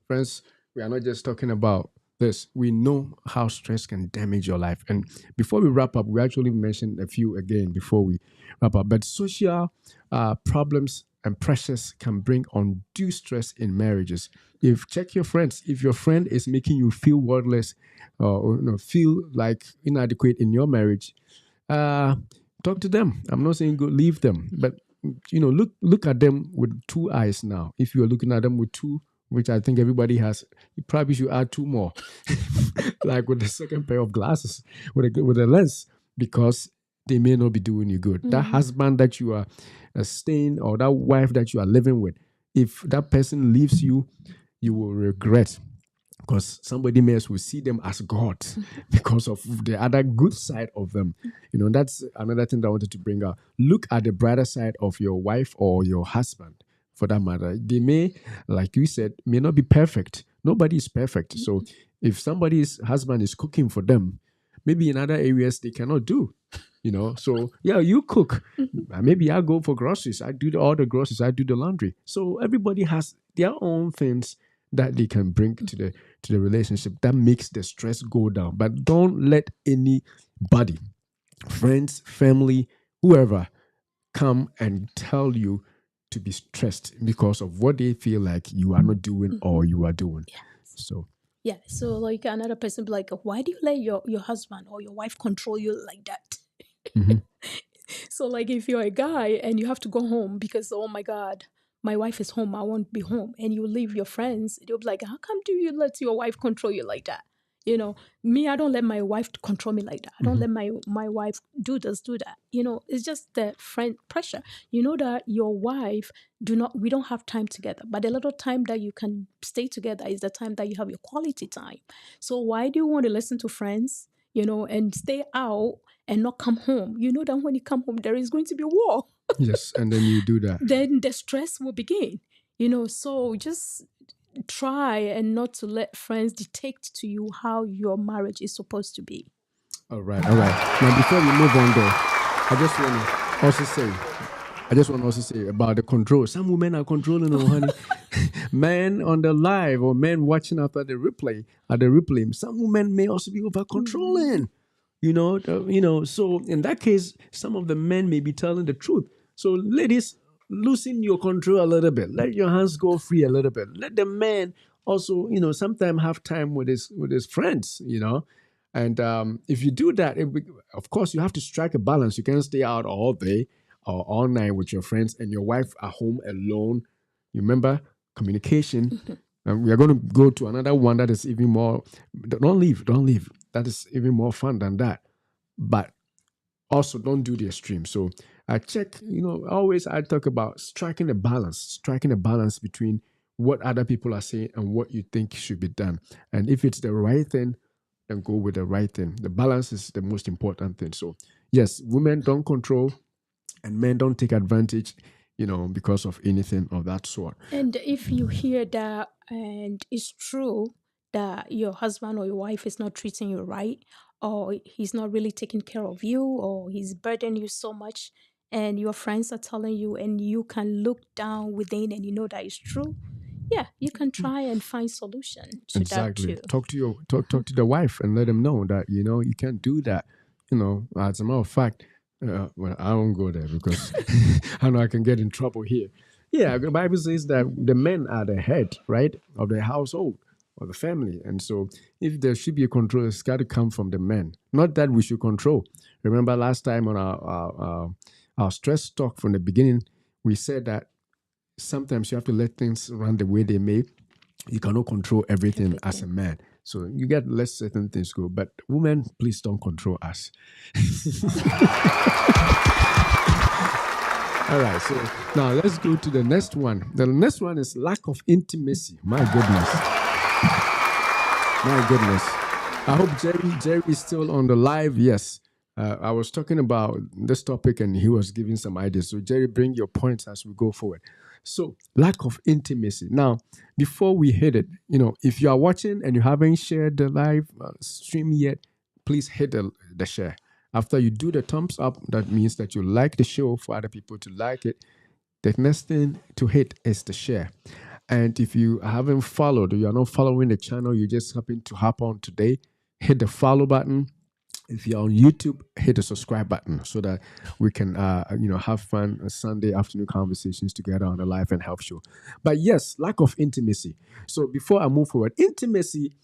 Friends, we are not just talking about this. We know how stress can damage your life. And before we wrap up, we actually mentioned a few again before we wrap up. But social problems and pressures can bring undue stress in marriages. Check your friends. If your friend is making you feel worthless or feel like inadequate in your marriage, talk to them. I'm not saying go leave them, but look at them with 2 eyes now. If you are looking at them with 2, which I think everybody has, you probably should add 2 more, like with the second pair of glasses, with a lens, because they may not be doing you good. That husband that you are staying, or that wife that you are living with, if that person leaves you, you will regret, because somebody else will see them as God because of the other good side of them. That's another thing that I wanted to bring out. Look at the brighter side of your wife or your husband. For that matter, they may, like you said, may not be perfect. Nobody is perfect. So if somebody's husband is cooking for them, maybe in other areas they cannot do. So yeah, you cook. Maybe I go for groceries. I do all the groceries. I do the laundry. So everybody has their own things that they can bring to the relationship that makes the stress go down. But don't let anybody, friends, family, whoever, come and tell you to be stressed because of what they feel like you are not doing or you are doing. Yes. So Yeah. So like another person be like, why do you let your husband or your wife control you like that? mhm. So like if you're a guy and you have to go home because oh my god, my wife is home, I won't be home, and you leave your friends, they'll be like, how come do you let your wife control you like that? You know, me, I don't let my wife control me like that. I don't let my wife do this, do that. You know, it's just the friend pressure. You know that your wife we don't have time together, but the little time that you can stay together is the time that you have your quality time. So why do you want to listen to friends, you know, and stay out and not come home? You know that when you come home, there is going to be war. Yes, and then you do that. Then the stress will begin. You know, so just try and not to let friends dictate to you how your marriage is supposed to be. All right, all right. Now before we move on there, I just want to also say, about the control. Some women are controlling, oh honey. Men on the live or men watching after the replay, some women may also be over controlling. So in that case, some of the men may be telling the truth. So ladies, loosen your control a little bit. Let your hands go free a little bit. Let the man also, sometimes have time with his friends. And if you do that, of course, you have to strike a balance. You can't stay out all day or all night with your friends and your wife at home alone. You remember communication. And we are going to go to another one that is even more. Don't leave. Don't leave. That is even more fun than that. But also, don't do the extreme. So I check. Always I talk about striking a balance between what other people are saying and what you think should be done. And if it's the right thing, then go with the right thing. The balance is the most important thing. So yes, women don't control and men don't take advantage, because of anything of that sort. And if you hear that and it's true that your husband or your wife is not treating you right, or he's not really taking care of you, or he's burdening you so much, and your friends are telling you, and you can look down within and you know that is true, yeah, you can try and find solution to that Exactly. too. Talk to the wife and let them know that you can't do that. As a matter of fact, well, I don't go there because I know I can get in trouble here. Yeah, the Bible says that the men are the head, right, of the household or the family, and so if there should be a control, it's got to come from the men. Not that we should control. Remember last time on our stress talk from the beginning, we said that sometimes you have to let things run the way they may. You cannot control everything as a Everything. man. So you get let certain things go. But women, please don't control us. All right. So now let's go to the next one. The next one is lack of intimacy. My goodness. My goodness. I hope Jerry is still on the live. Yes. I was talking about this topic and he was giving some ideas. So Jerry, bring your points as we go forward. So lack of intimacy. Now, before we hit it, if you are watching and you haven't shared the live stream yet, please hit the share. After you do the thumbs up, that means that you like the show for other people to like it. The next thing to hit is the share. And if you haven't followed or you are not following the channel, you just happen to hop on today, hit the follow button. If you're on YouTube, hit the subscribe button so that we can, have fun Sunday afternoon conversations together on the Life and Health Show. But yes, lack of intimacy. So before I move forward, intimacy,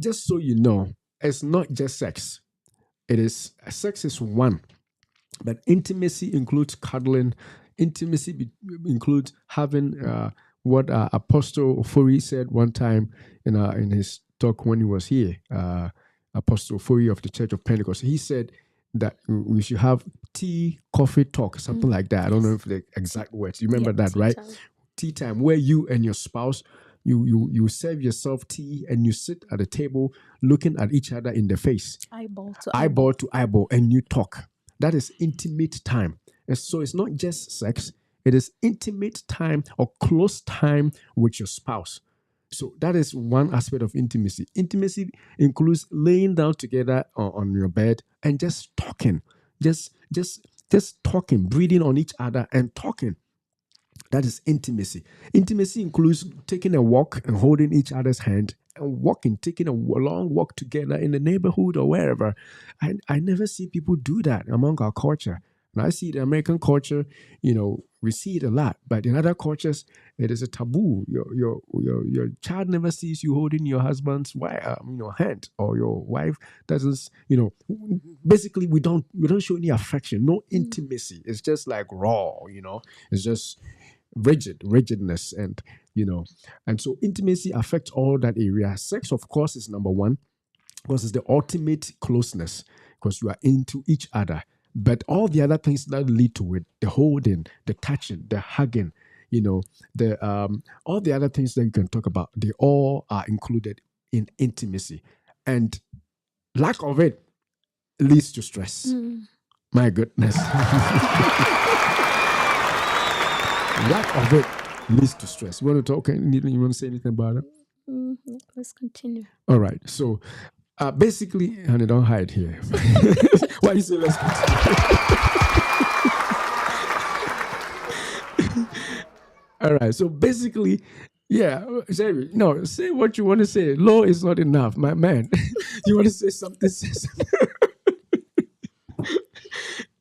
just so you know, it's not just sex. Sex is one, but intimacy includes cuddling. Intimacy includes having what Apostle Ofori said one time in his talk when he was here. Apostle Ofori of the Church of Pentecost. He said that we should have tea, coffee talk, something like that. I don't know if the exact words. You remember that, Tea right? time. Tea time, where you and your spouse, you serve yourself tea and you sit at a table looking at each other in the face, Eyeball to eyeball to eyeball, and you talk. That is intimate time. And so it's not just sex, it is intimate time or close time with your spouse. So that is one aspect of intimacy. Intimacy includes laying down together on your bed and just talking. Just talking, breathing on each other and talking. That is intimacy. Intimacy includes taking a walk and holding each other's hand and walking, taking a long walk together in the neighborhood or wherever. I never see people do that among our culture. And I see the American culture, we see it a lot, but in other cultures, it is a taboo. Your child never sees you holding your husband's wife, hand, or your wife doesn't. Basically, we don't show any affection, no intimacy. It's just like raw. It's just rigidness, and so intimacy affects all that area. Sex, of course, is number one because it's the ultimate closeness because you are into each other. But all the other things that lead to it, the holding, the touching, the hugging, the all the other things that you can talk about, they all are included in intimacy. And lack of it leads to stress. My goodness. Lack of it leads to stress. You want to talk? You want to say anything about it? Let's continue. All right. So basically, honey, don't hide here. Why you say let's continue? All right. So basically, yeah, Jerry, no, say what you want to say. Law is not enough, my man. You want to say something? Say something.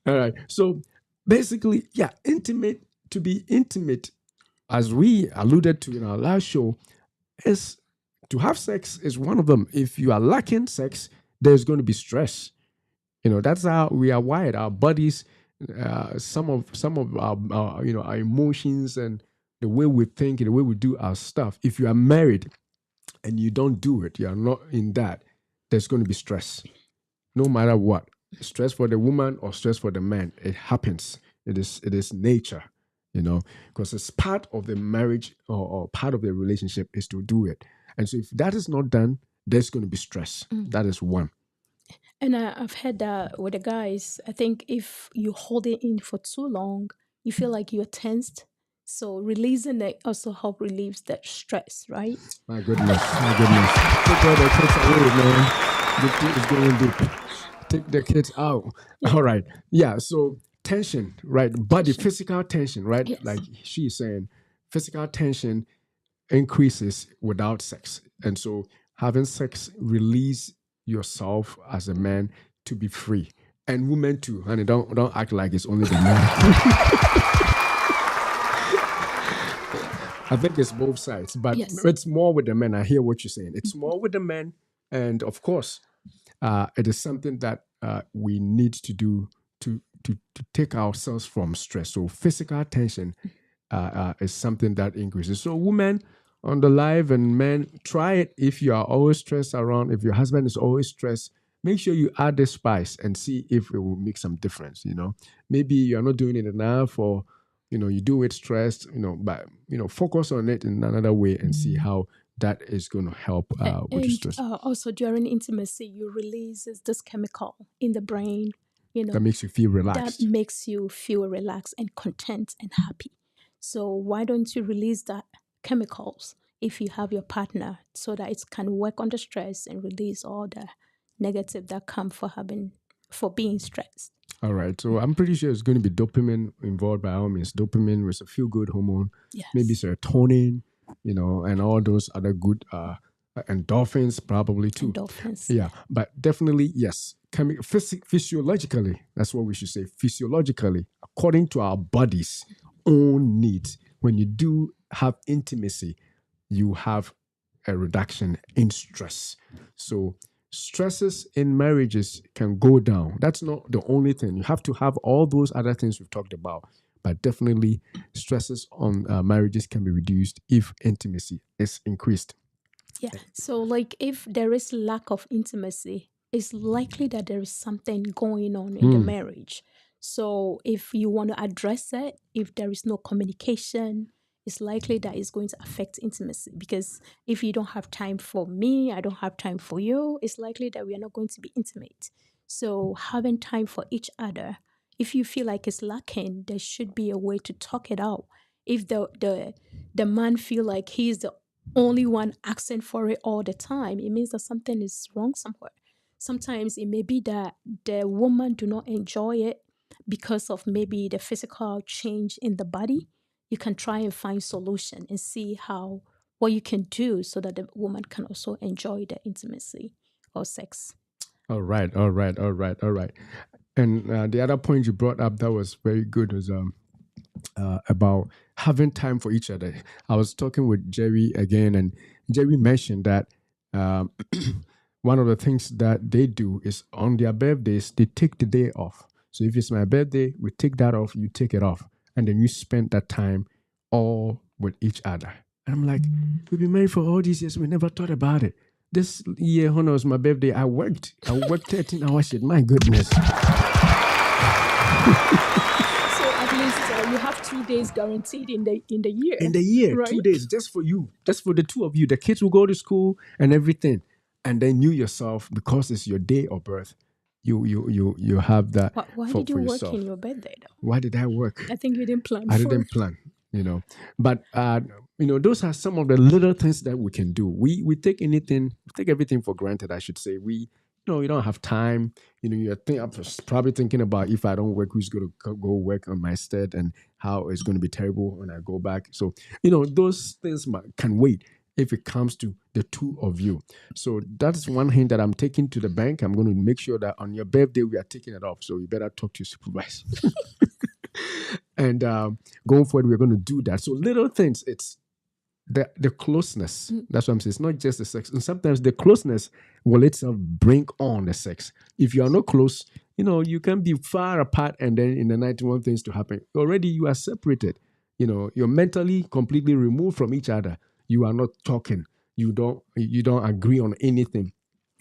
All right. So basically, yeah, to be intimate, as we alluded to in our last show, is to have sex is one of them. If you are lacking sex, there's going to be stress. That's how we are wired. Our bodies, some of our emotions and the way we think and the way we do our stuff. If you are married and you don't do it, you are not in that. There's going to be stress, no matter what. Stress for the woman or stress for the man. It happens. It is nature. Because it's part of the marriage or part of the relationship is to do it. And so if that is not done, there's going to be stress. That is one. And I've heard that with the guys. I think if you hold it in for too long, you feel like you're tensed. So releasing it also help relieves that stress, right? My goodness. Take all the kids away, man. The kid is going deep. Take the kids out. Yeah. All right. Yeah. So tension, right? Body, physical tension, right? Yes. Like she's saying, physical tension increases without sex. And so having sex release yourself as a man to be free. And women too. Honey, don't act like it's only the men. I think it's both sides, but Yes. it's more with the men. I hear what you're saying. It's more with the men. And of course, it is something that we need to do to take ourselves from stress. So physical tension is something that increases. So women on the live and men, try it if you are always stressed around. If your husband is always stressed, make sure you add this spice and see if it will make some difference. Maybe you're not doing it enough, or you do it stressed. But focus on it in another way and see how that is going to help with the stress. Also, during intimacy, you release this chemical in the brain, That makes you feel relaxed. that makes you feel relaxed and content and happy. So why don't you release that chemicals if you have your partner so that it can work on the stress and release all the negative that come for being stressed. All right. So I'm pretty sure it's going to be dopamine involved by all means. Dopamine was a feel good hormone. Yes. Maybe serotonin, and all those other good endorphins probably too. Endorphins. Yeah. But definitely, yes. Physiologically, that's what we should say. Physiologically, according to our body's own needs, when you do have intimacy, you have a reduction in stress. So stresses in marriages can go down. That's not the only thing. You have to have all those other things we've talked about. But definitely, stresses on marriages can be reduced if intimacy is increased. Yeah. So, like, if there is lack of intimacy, it's likely that there is something going on in the marriage. So, if you want to address it, if there is no communication, it's likely that it's going to affect intimacy. Because if you don't have time for me, I don't have time for you, it's likely that we are not going to be intimate. So, having time for each other, if you feel like it's lacking, there should be a way to talk it out. If the man feel like he's the only one asking for it all the time, it means that something is wrong somewhere. Sometimes it may be that the woman do not enjoy it because of maybe the physical change in the body. you can try and find solution and see how what you can do so that the woman can also enjoy the intimacy or sex. All right, all right, all right, all right. And the other point you brought up that was very good was about having time for each other. I was talking with Jerry again, and Jerry mentioned that um, one of the things that they do is on their birthdays, they take the day off. So if it's my birthday, we take that off, you take it off, and then you spend that time all with each other. And I'm like, we've been married for all these years, we never thought about it. This year, when it was my birthday, I worked 13 hours. Shit, my goodness. So at least you have 2 days guaranteed in the year. In the year, right? 2 days, just for you, just for the two of you. The kids will go to school and everything, and then you yourself, because it's your day of birth, you have that Why for, did you for work yourself. in your birthday though? Why did I work? I think you didn't plan I for didn't plan, but those are some of the little things that we can do. We take everything for granted, I should say. We don't have time. I'm probably thinking about, if I don't work, who's going to go work on my stead, and how it's going to be terrible when I go back. So those things can wait if it comes to the two of you. So that's one thing that I'm taking to the bank. I'm going to make sure that on your birthday we are taking it off. So you better talk to your supervisor. And going forward, we're going to do that. So little things, it's the closeness. That's what I'm saying. It's not just the sex. And sometimes the closeness will itself bring on the sex. If you are not close, you can be far apart, and then in the night you want things to happen. Already you are separated. You're mentally completely removed from each other. You are not talking. You don't agree on anything.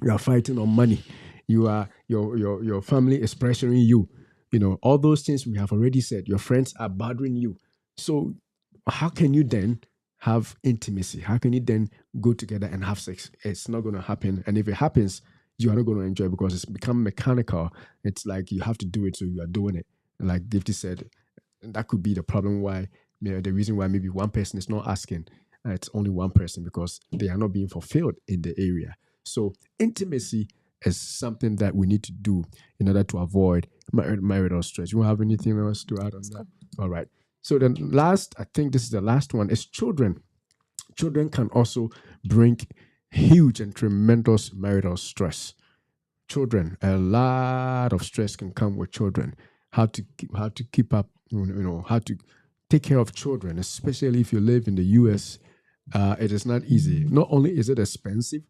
You are fighting on money. Your family is pressuring you. All those things we have already said. Your friends are bothering you. So how can you then have intimacy? How can you then go together and have sex? It's not going to happen. And if it happens, you are not going to enjoy it, because it's become mechanical. It's like you have to do it, so you are doing it. And like Gifty said, that could be the problem why, the reason why maybe one person is not asking. It's only one person, because they are not being fulfilled in the area. So intimacy is something that we need to do in order to avoid marital stress. You have anything else to add on that? All right. So then I think this is the last one, is children. Children can also bring huge and tremendous marital stress. Children, a lot of stress can come with children. How to keep up, how to take care of children, especially if you live in the US. It is not easy. Not only is it expensive,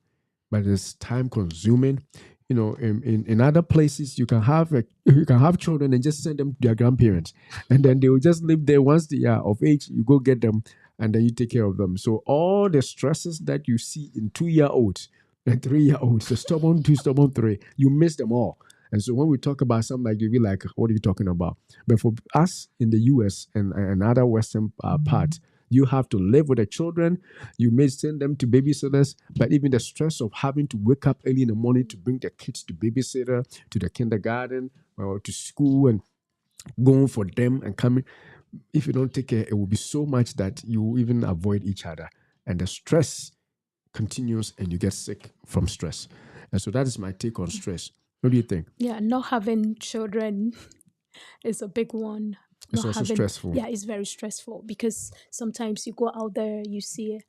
but it's time consuming. In other places, you can have children and just send them to their grandparents, and then they will just live there. Once they are of age, you go get them, and then you take care of them. So all the stresses that you see in 2-year-olds and 3-year-olds, the stubborn 2, stubborn 3, you miss them all. And so when we talk about something like, you'll be like, what are you talking about? But for us in the US and other Western parts, you have to live with the children. You may send them to babysitters, but even the stress of having to wake up early in the morning to bring the kids to babysitter, to the kindergarten, or to school, and going for them and coming. If you don't take care, it will be so much that you even avoid each other. And the stress continues, and you get sick from stress. And so that is my take on stress. What do you think? Yeah, not having children is a big one. It's Not also having, stressful. yeah, it's very stressful, because sometimes you go out there, you see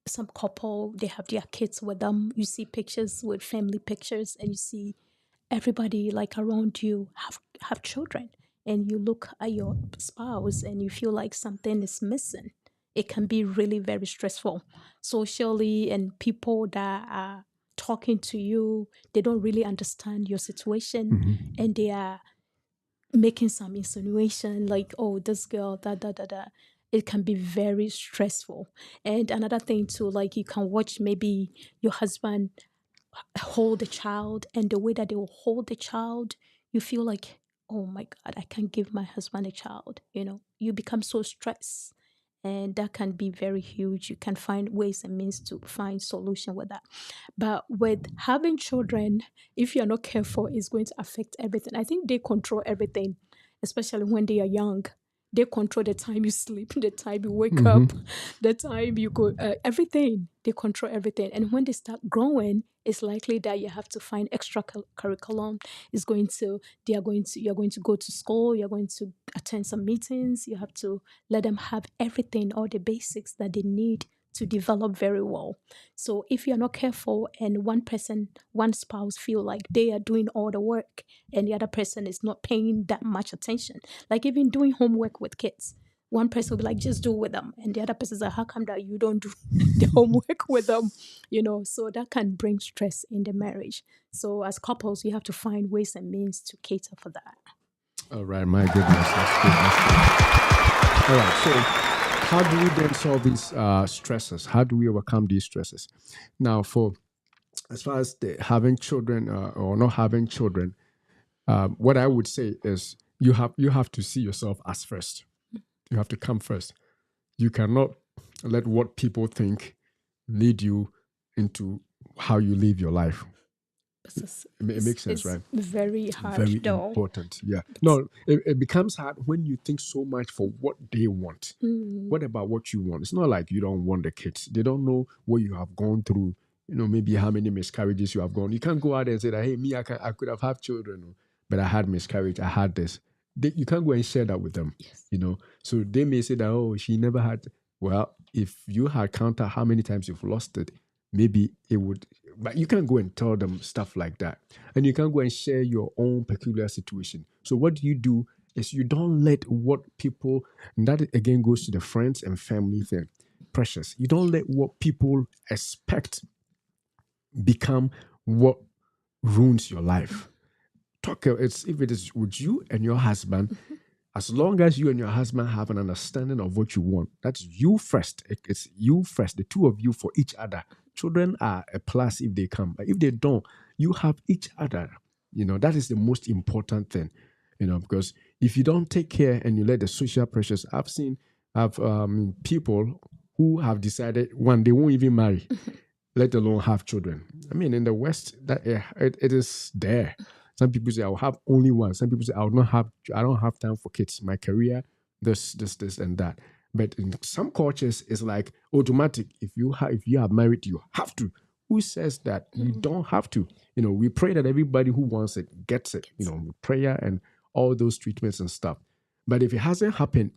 some couple, they have their kids with them. You see pictures with family pictures, and you see everybody like around you have children, and you look at your spouse and you feel like something is missing. It can be really very stressful socially, and people that are talking to you, they don't really understand your situation, and they are making some insinuation like, oh, this girl, da da da da. It can be very stressful. And another thing too, like you can watch maybe your husband hold the child, and the way that they will hold the child, you feel like, oh my God, I can't give my husband a child. You become so stressed. And that can be very huge. You can find ways and means to find solution with that. But with having children, if you're not careful, it's going to affect everything. I think they control everything, especially when they are young. They control the time you sleep, the time you wake up, the time you go, everything. They control everything. And when they start growing, it's likely that you have to find extra curriculum. You're going to go to school, you're going to attend some meetings, you have to let them have everything, all the basics that they need to develop very well. So if you're not careful and one spouse feel like they are doing all the work and the other person is not paying that much attention, like even doing homework with kids, one person will be like, just do it with them. And the other person is like, how come that you don't do the homework with them? So that can bring stress in the marriage. So as couples, you have to find ways and means to cater for that. All right, my goodness, that's good. That's good. All right, so how do we then solve these stresses? How do we overcome these stresses? Now, for as far as having children or not having children, what I would say is you have to see yourself as first. You have to come first. You cannot let what people think lead you into how you live your life. It makes sense, right? Very hard, Very though. important. Yeah. No, it becomes hard when you think so much for what they want. What about what you want? It's not like you don't want the kids. They don't know what you have gone through. Maybe how many miscarriages you have gone. You can't go out there and say that, hey, me, I could have had children, but I had miscarriage. I had this. You can't go and share that with them. Yes. So they may say that, oh, she never had. Well, if you had counted how many times you've lost it, maybe it would. But you can't go and tell them stuff like that. And you can't go and share your own peculiar situation. So what do is you don't let what people, and that again goes to the friends and family thing, precious. You don't let what people expect become what ruins your life. If it is with you and your husband, as long as you and your husband have an understanding of what you want, that's you first. It's you first, the two of you for each other. Children are a plus if they come, but if they don't, you have each other. That is the most important thing. Because if you don't take care and you let the social pressures, I've seen people who have decided one they won't even marry, let alone have children. I mean, in the West, that it is there. Some people say I'll have only one. Some people say I don't have time for kids. My career, this, and that. But in some cultures, it's like automatic. If you have married, you have to. Who says that you don't have to? We pray that everybody who wants it gets it. Prayer and all those treatments and stuff. But if it hasn't happened,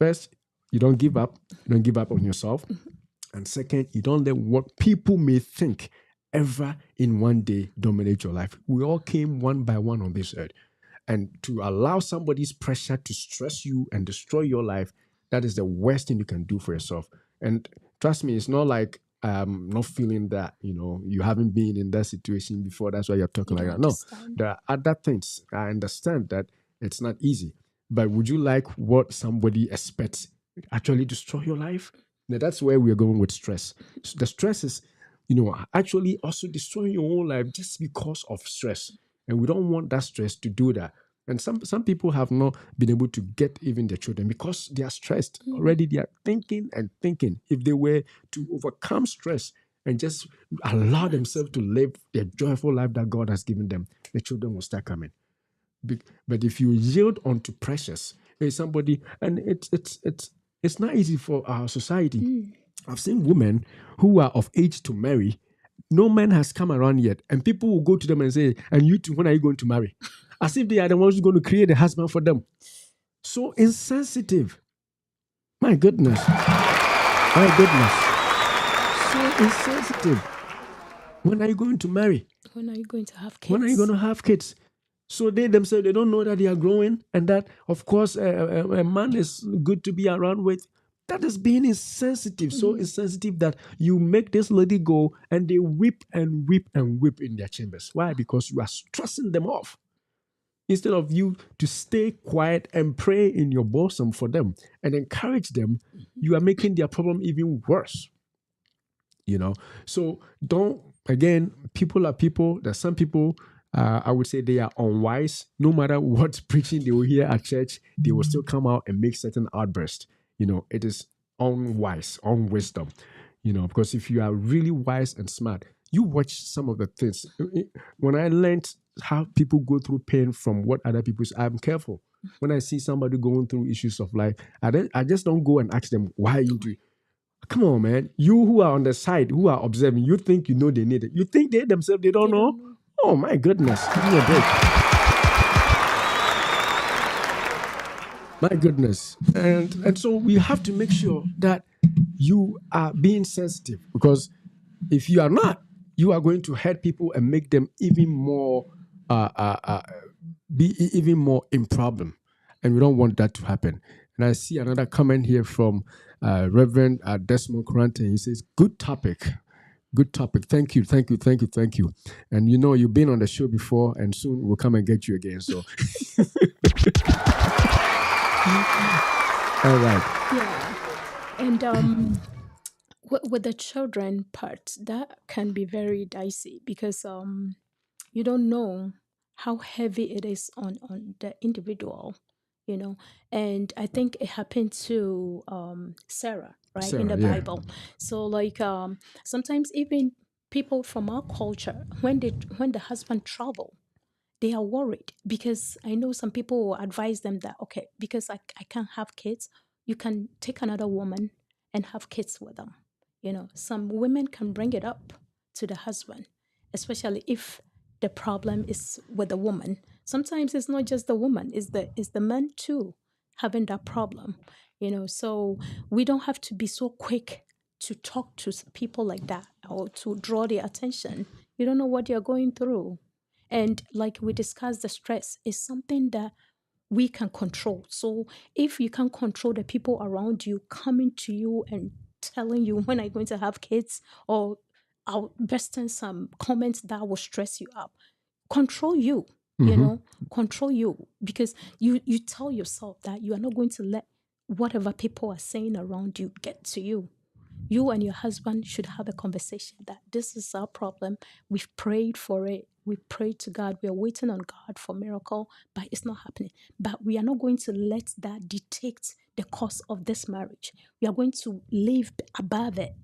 first, you don't give up. You don't give up on yourself. And second, you don't let what people may think ever in one day dominate your life. We all came one by one on this earth. And to allow somebody's pressure to stress you and destroy your life, that is the worst thing you can do for yourself. And trust me, it's not like not feeling that, you haven't been in that situation before. That's why you're talking like that. No, there are other things. I understand that it's not easy. But would you like what somebody expects actually destroy your life? Now, that's where we're going with stress. So the stress is, actually also destroying your own life just because of stress. And we don't want that stress to do that. And some people have not been able to get even their children because they are stressed. Already they are thinking and thinking. If they were to overcome stress and just allow themselves to live their joyful life that God has given them, the children will start coming. But if you yield onto pressures, there's somebody, and it's not easy for our society. I've seen women who are of age to marry. No man has come around yet. And people will go to them and say, and you two, when are you going to marry? As if they are the ones who's going to create a husband for them. So insensitive. My goodness. My goodness. So insensitive. When are you going to marry? When are you going to have kids? When are you going to have kids? So they themselves, they don't know that they are growing and that, of course, a man is good to be around with. That is being insensitive, so insensitive that you make this lady go and they weep and weep and weep in their chambers. Why? Because you are stressing them off. Instead of you to stay quiet and pray in your bosom for them and encourage them, you are making their problem even worse. So again, people are people. There's some people, I would say they are unwise. No matter what preaching they will hear at church, they will still come out and make certain outbursts. It is unwise, unwisdom, because if you are really wise and smart, you watch some of the things. When I learned how people go through pain from what other people say, I'm careful. When I see somebody going through issues of life, I just don't go and ask them, why are you doing? Come on, man. You who are on the side, who are observing, you think you know they need it. You think they themselves, they don't They know? don't know. Oh, my goodness. Give me a break. My goodness. And so we have to make sure that you are being sensitive, because if you are not, you are going to hurt people and make them even more even more in problem, and we don't want that to happen. And I see another comment here from Reverend Desmond Corante. He says, "Good topic, good topic. Thank you, thank you, thank you, thank you." And you've been on the show before, and soon we'll come and get you again. So, all right. Yeah. And with the children part, that can be very dicey because you don't know how heavy it is on the individual, you know. And I think it happened to Sarah, right, in Sarah, the yeah. Bible. So like sometimes even people from our culture, when the husband travel, they are worried because I know some people will advise them that, okay, because I can't have kids, you can take another woman and have kids with them. You know, some women can bring it up to the husband, especially if the problem is with the woman. Sometimes it's not just the woman, it's the man too having that problem. You know, so we don't have to be so quick to talk to people like that or to draw their attention. You don't know what they're going through. And like we discussed, the stress is something that we can control. So if you can control the people around you coming to you and telling you when are you going to have kids, or I'll investing some comments that will stress you up, control you, Mm-hmm. control you, because you tell yourself that you are not going to let whatever people are saying around you get to you. You and your husband should have a conversation that this is our problem. We've prayed for it. We prayed to God. We are waiting on God for miracle, but it's not happening. But we are not going to let that dictate the course of this marriage. We are going to live above it,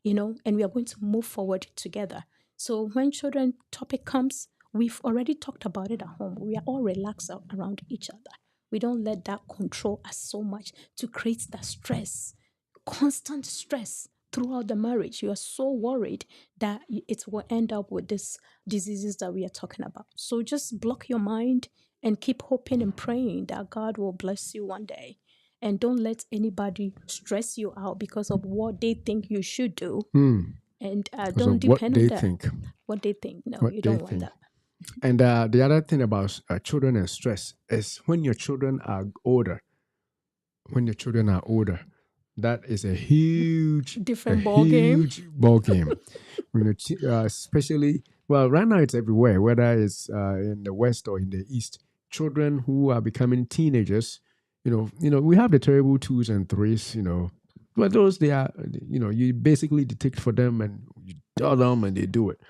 and we are going to move forward together. So when children topic comes, we've already talked about it at home. We are all relaxed around each other. We don't let that control us so much to create that stress, constant stress throughout the marriage. You are so worried that it will end up with these diseases that we are talking about. So just block your mind and keep hoping and praying that God will bless you one day. And don't let anybody stress you out because of what they think you should do. And Because don't of what depend on they that. think. What they think. No, What you they don't want think. that. And the other thing about children and stress is when your children are older. When your children are older, that is a Different ball game. huge ball game. Especially, well, right now it's everywhere, whether it's in the West or in the East. Children who are becoming teenagers, we have the terrible twos and threes, but those they are, you basically detect for them and you tell them and they do it.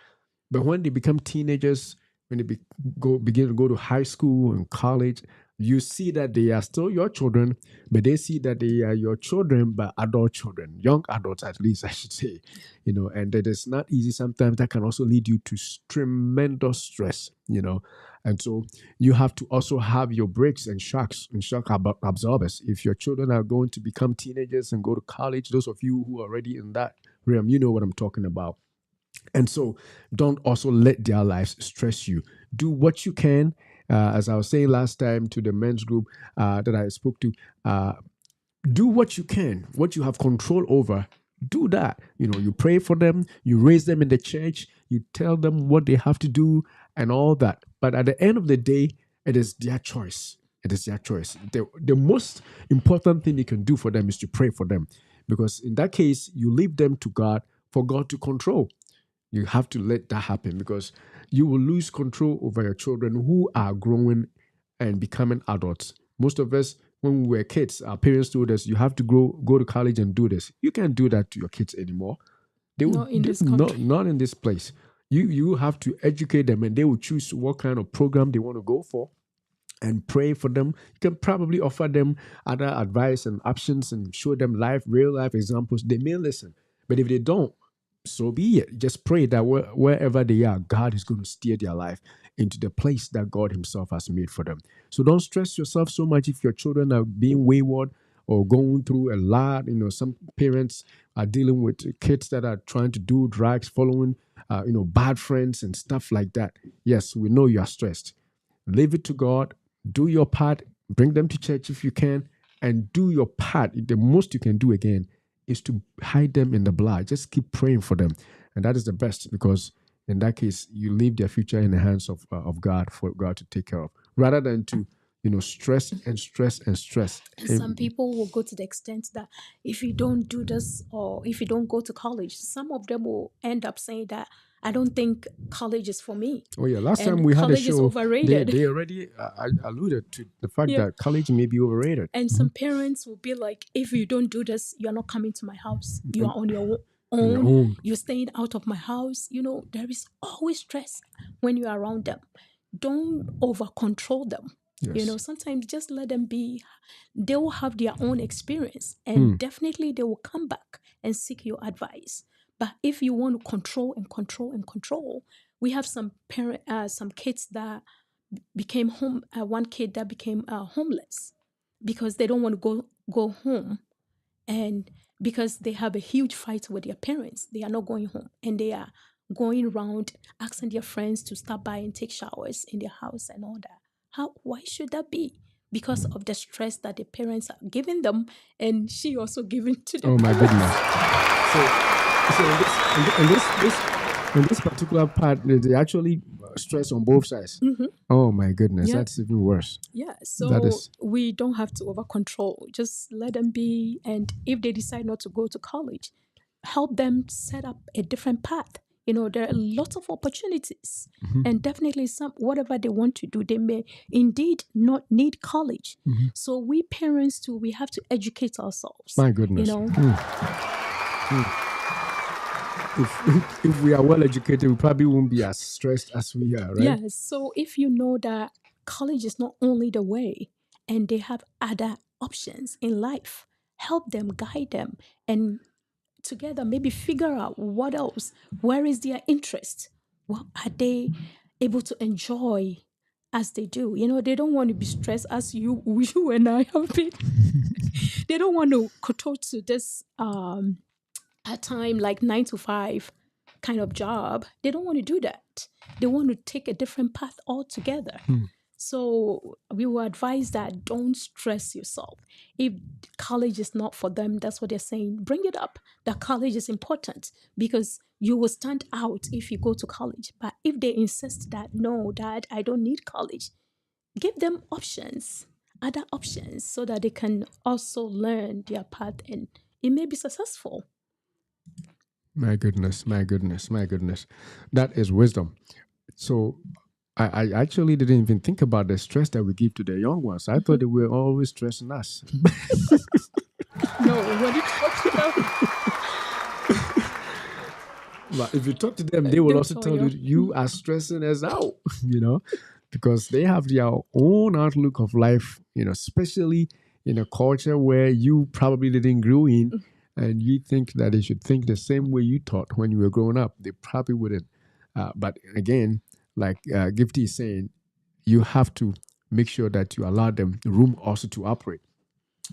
But when they become teenagers, when they begin to go to high school and college, you see that they are still your children, but they see that they are your children, but adult children, young adults at least, I should say. And that is not easy. Sometimes that can also lead you to tremendous stress. And so you have to also have your brakes and shocks and absorbers. If your children are going to become teenagers and go to college, those of you who are already in that realm, you know what I'm talking about. And so don't also let their lives stress you. Do what you can. As I was saying last time to the men's group that I spoke to, do what you can, what you have control over. Do that. You pray for them, you raise them in the church, you tell them what they have to do and all that. But at the end of the day, it is their choice. It is their choice. The most important thing you can do for them is to pray for them. Because in that case, you leave them to God for God to control. You have to let that happen because you will lose control over your children who are growing and becoming adults. Most of us, when we were kids, our parents told us, you have to go to college and do this. You can't do that to your kids anymore. They will Not in this country. not in this place. You have to educate them and they will choose what kind of program they want to go for and pray for them. You can probably offer them other advice and options and show them real life examples. They may listen. But if they don't, so be it. Just pray that wherever they are, God is going to steer their life into the place that God Himself has made for them. So don't stress yourself so much if your children are being wayward or going through a lot. Some parents are dealing with kids that are trying to do drugs, following, bad friends and stuff like that. Yes, we know you are stressed. Leave it to God. Do your part. Bring them to church if you can, and do your part. The most you can do again is to hide them in the blood. Just keep praying for them, and that is the best, because in that case, you leave their future in the hands of God, for God to take care of, rather than to stress and stress and stress. And some people will go to the extent that if you don't do this or if you don't go to college, some of them will end up saying that I don't think college is for me. Oh yeah, last time And we had a college is show, overrated. they already alluded to the fact Yeah. that college may be overrated. And some parents will be like, if you don't do this, you're not coming to my house. You are on your own. own. You're staying out of my house. There is always stress when you're around them. Don't over control them. Yes. Sometimes just let them be. They will have their own experience, and definitely they will come back and seek your advice. But if you want to control and control and control, we have some kids that became home. One kid that became homeless because they don't want to go home, and because they have a huge fight with their parents, they are not going home, and they are going around asking their friends to stop by and take showers in their house and all that. Why should that be? Because of the stress that the parents are giving them, and she also giving to the Oh my parents. goodness. So in this particular part, they actually stress on both sides. Oh my goodness, Yeah. that's even worse. Yeah, so That is- we don't have to over control. Just let them be, and if they decide not to go to college, help them set up a different path. There are lots of opportunities, and definitely whatever they want to do, they may indeed not need college. So we parents too, we have to educate ourselves. My goodness. If we are well educated, we probably won't be as stressed as we are, right? Yes. So if you know that college is not only the way, and they have other options in life, help them, guide them, and together maybe figure out what else, where is their interest, what are they able to enjoy as they do. They don't want to be stressed as you and I have been. They don't want to kowtow to this a time like 9 to 5 kind of job. They don't want to do that. They want to take a different path altogether. So we will advise that don't stress yourself. If college is not for them, that's what they're saying. Bring it up that college is important, because you will stand out if you go to college. But if they insist that, no, Dad, I don't need college, give them options, other options, so that they can also learn their path and it may be successful. My goodness. That is wisdom. So I actually didn't even think about the stress that we give to the young ones. I thought they were always stressing us. No, when you talk to them, But if you talk to them, they will they'll also tell tell you. you are stressing us out, because they have their own outlook of life, especially in a culture where you probably didn't grow in, and you think that they should think the same way you thought when you were growing up. They probably wouldn't. But again, like Gifty is saying, you have to make sure that you allow them room also to operate.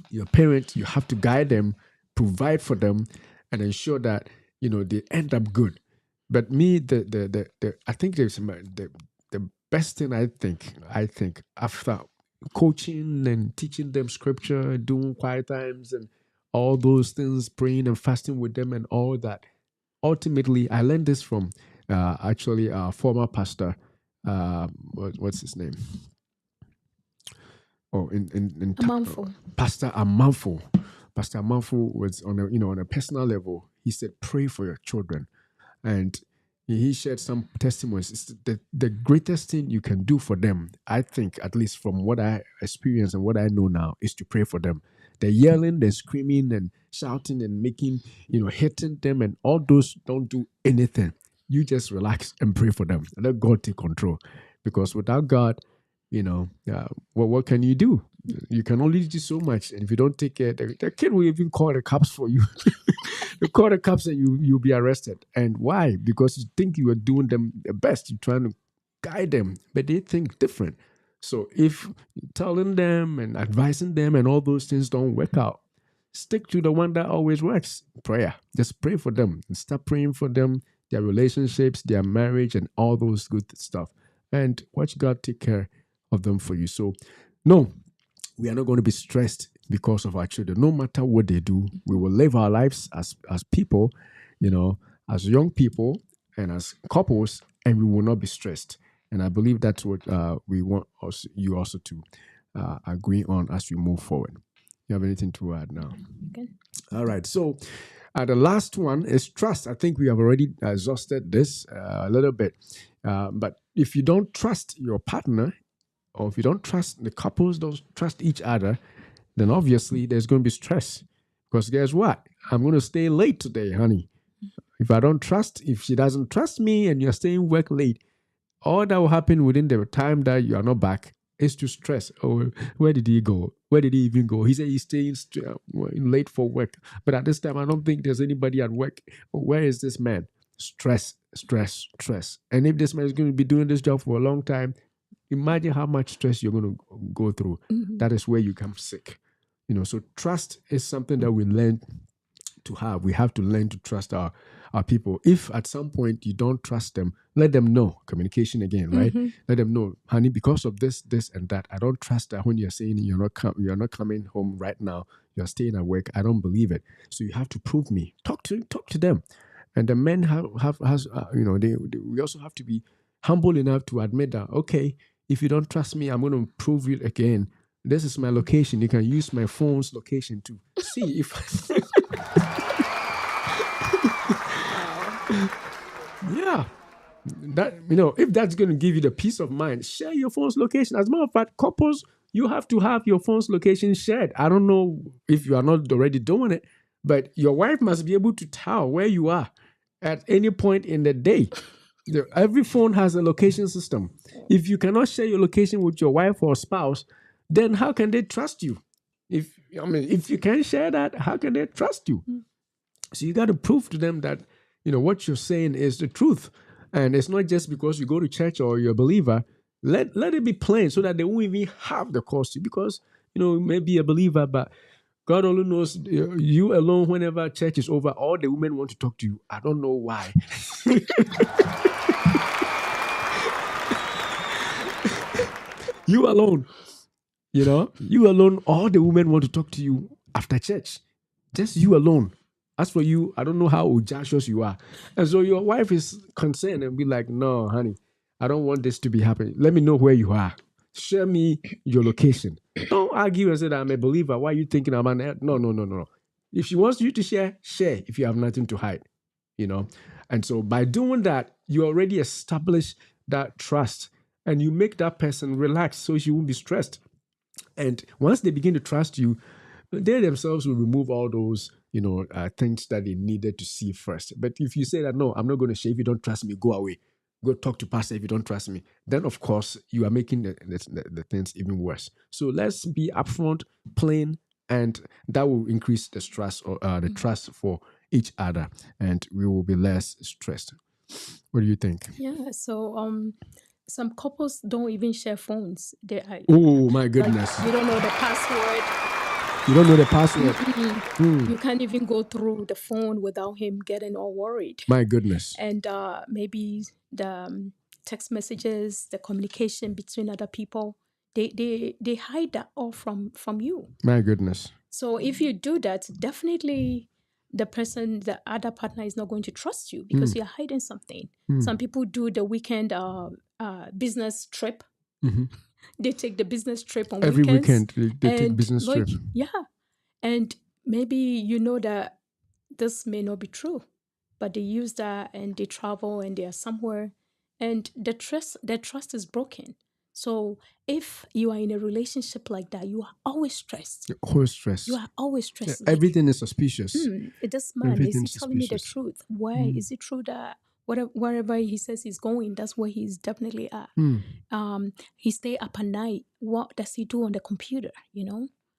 Your parents, you have to guide them, provide for them, and ensure that they end up good. But me, the I think the best thing I think after coaching and teaching them scripture, doing quiet times and all those things, praying and fasting with them and all that. Ultimately, I learned this from actually our former pastor. What's his name? Oh, Amanfo. Pastor Amanfo. Pastor Amanfo was on a personal level. He said, pray for your children, and he shared some testimonies. It's the greatest thing you can do for them, I think, at least from what I experience and what I know now, is to pray for them. The yelling, the screaming, and shouting, and making, hitting them, and all those don't do anything. You just relax and pray for them, and let God take control. Because without God, what can you do? You can only do so much, and if you don't take care, the kid will even call the cops for you. You call the cops and you'll be arrested. And why? Because you think you are doing them the best. You're trying to guide them, but they think different. So if telling them and advising them and all those things don't work out, stick to the one that always works. Prayer. Just pray for them and start praying for them, their relationships, their marriage, and all those good stuff. And watch God take care of them for you. So, no, we are not going to be stressed because of our children. No matter what they do, we will live our lives as people, as young people and as couples, and we will not be stressed. And I believe that's what we want you also to agree on as we move forward. You have anything to add now? Okay. All right. So the last one is trust. I think we have already exhausted this a little bit. But if you don't trust your partner, or if you don't trust the couples, don't trust each other, then obviously there's going to be stress. Because guess what? I'm going to stay late today, honey. If she doesn't trust me and you're staying work late, all that will happen within the time that you are not back is to stress. Oh, where did he go? Where did he even go? He said he's staying late for work. But at this time, I don't think there's anybody at work. Where is this man? Stress, stress, stress. And if this man is going to be doing this job for a long time, imagine how much stress you're going to go through. That is where you become sick. So trust is something that we learn to have. We have to learn to trust our people. If at some point you don't trust them, let them know. Communication again, right? Let them know, honey, because of this, this, and that. I don't trust that when you're saying you're not coming home right now. You're staying at work. I don't believe it. So you have to prove me. Talk to them. And the men we also have to be humble enough to admit that, okay, if you don't trust me, I'm going to prove it again. This is my location. You can use my phone's location to see if. Yeah. That, if that's going to give you the peace of mind, share your phone's location. As a matter of fact, couples, you have to have your phone's location shared. I don't know if you are not already doing it, but your wife must be able to tell where you are at any point in the day. Every phone has a location system. If you cannot share your location with your wife or spouse, then how can they trust you? If you can't share that, how can they trust you? So you got to prove to them that what you're saying is the truth, and it's not just because you go to church or you're a believer. Let it be plain so that they won't even have the cause to. Because you may be a believer, but God only knows you alone. Whenever church is over, all the women want to talk to you. I don't know why. You alone, you alone, all the women want to talk to you after church. Just you alone. As for you, I don't know how audacious you are. And so your wife is concerned and be like, no, honey, I don't want this to be happening. Let me know where you are. Share me your location. Don't argue and say that I'm a believer. Why are you thinking I'm an... No. If she wants you to share if you have nothing to hide, And so by doing that, you already establish that trust and you make that person relax so she won't be stressed. And once they begin to trust you, they themselves will remove all those, things that they needed to see first. But if you say that, no, I'm not going to share, if you don't trust me, go away. Go talk to pastor if you don't trust me. Then, of course, you are making the things even worse. So let's be upfront, plain, and that will increase the trust or the trust for each other, and we will be less stressed. What do you think? Yeah. So some couples don't even share phones. They are Oh my goodness! you don't know the password. You don't know the password. You can't even go through the phone without him getting all worried. My goodness. And maybe the text messages, the communication between other people, they hide that all from you. My goodness. So if you do that, definitely the other partner is not going to trust you because you're hiding something. Some people do the weekend business trip. They take the business trip on every weekends. weekend. They take business trips. Yeah. And maybe that this may not be true, but they use that and they travel and they are somewhere and the trust is broken. So if you are in a relationship like that, you are always stressed. Always stressed. You are always stressed. Everything is suspicious. This man, is he telling me the suspicious. truth? Why is it true that wherever he says he's going, that's where he's definitely at. He stay up at night. What does he do on the computer?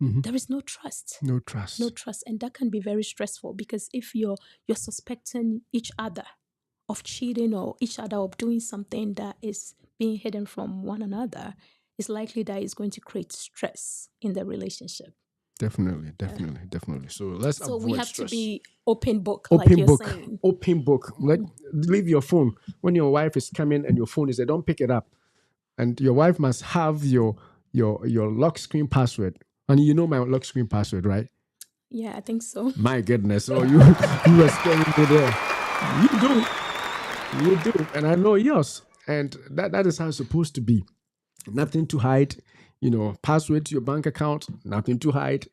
There is no trust. No trust. No trust, and that can be very stressful, because if you're suspecting each other of cheating, or each other of doing something that is being hidden from one another, it's likely that it's going to create stress in the relationship. Definitely. So let's So avoid we have stress. to be open book, like you're saying. Open book. Leave your phone when your wife is coming and your phone is there. Don't pick it up, and your wife must have your lock screen password. And you know my lock screen password, right? Yeah, I think so. My goodness! Oh, you were scaring me there. You do, and I know yours, and that is how it's supposed to be. Nothing to hide. Password to your bank account. Nothing to hide.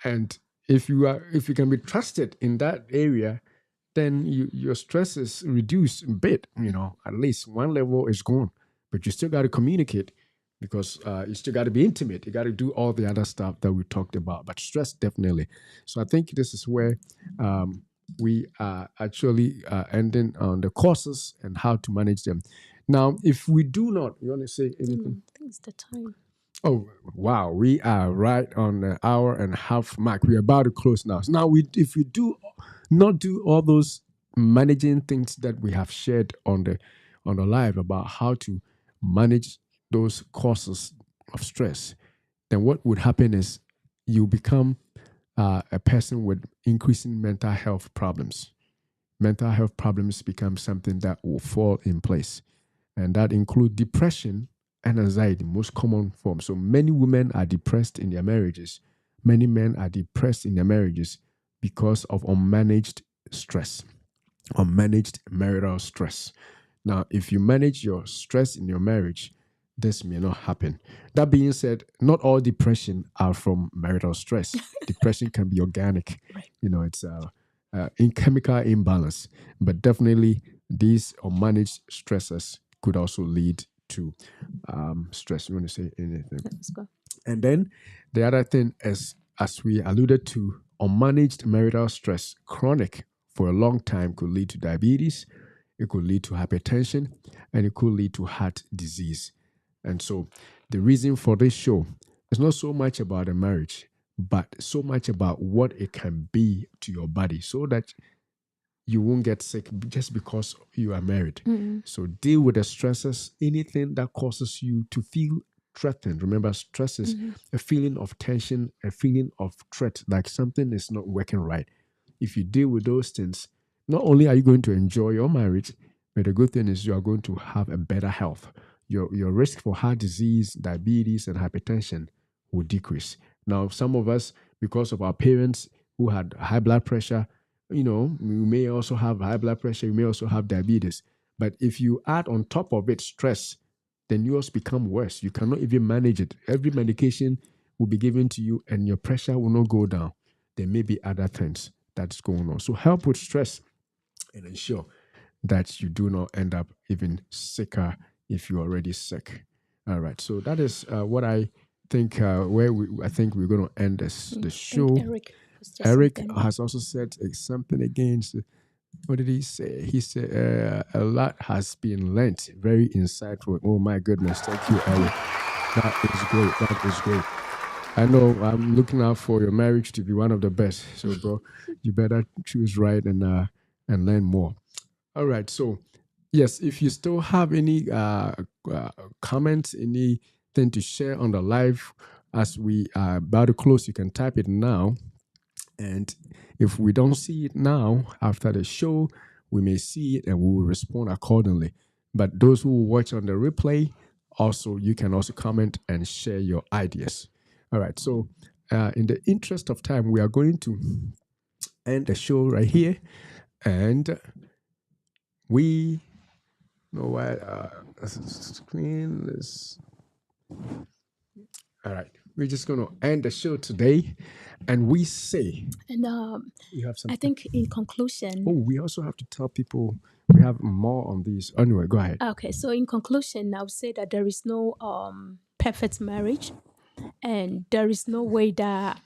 And if you can be trusted in that area, then your stress is reduced a bit. At least one level is gone, but you still got to communicate, because you still got to be intimate. You got to do all the other stuff that we talked about, but stress definitely. So I think this is where we are actually ending on the causes and how to manage them. Now, if we do not, you want to say anything? I think it's the time. Oh, wow. We are right on the hour and a half mark. We're about to close now. So now, if we do not do all those managing things that we have shared on the live about how to manage those causes of stress, then what would happen is you become a person with increasing mental health problems. Mental health problems become something that will fall in place, and that include depression and anxiety, most common forms. So many women are depressed in their marriages. Many men are depressed in their marriages because of unmanaged stress, unmanaged marital stress. Now, if you manage your stress in your marriage, this may not happen. That being said, not all depression are from marital stress. Depression can be organic. Right. It's in chemical imbalance, but definitely these unmanaged stresses could also lead to stress. You want to say anything? Let's go. And then the other thing is, as we alluded to, unmanaged marital stress, chronic for a long time, could lead to diabetes, it could lead to hypertension, and it could lead to heart disease. And so the reason for this show is not so much about a marriage, but so much about what it can be to your body, so that you won't get sick just because you are married. So deal with the stresses, anything that causes you to feel threatened. Remember, stress is a feeling of tension, a feeling of threat, like something is not working right. If you deal with those things, not only are you going to enjoy your marriage, but the good thing is you are going to have a better health. Your risk for heart disease, diabetes, and hypertension will decrease. Now, some of us, because of our parents who had high blood pressure, you may also have high blood pressure, you may also have diabetes. But if you add on top of it stress, then yours become worse. You cannot even manage it. Every medication will be given to you and your pressure will not go down. There may be other things that's going on. So help with stress and ensure that you do not end up even sicker if you're already sick. All right. So that is what I think I think we're going to end the show. Eric has also said something against. What did he say? He said a lot has been learnt. Very insightful. Oh my goodness! Thank you, Eric. That is great. I know I'm looking out for your marriage to be one of the best. So, bro, you better choose right and learn more. All right. So, yes, if you still have any comments, anything to share on the live as we are about to close, you can type it now. And if we don't see it now after the show, we may see it and we will respond accordingly. But those who will watch on the replay, also, you can also comment and share your ideas. All right. So, in the interest of time, we are going to end the show right here. And we know what screen is. All right. We're just going to end the show today. And we say. And you have something. I think in conclusion. Oh, we also have to tell people we have more on these. Anyway, go ahead. Okay. So in conclusion, I would say that there is no perfect marriage. And there is no way that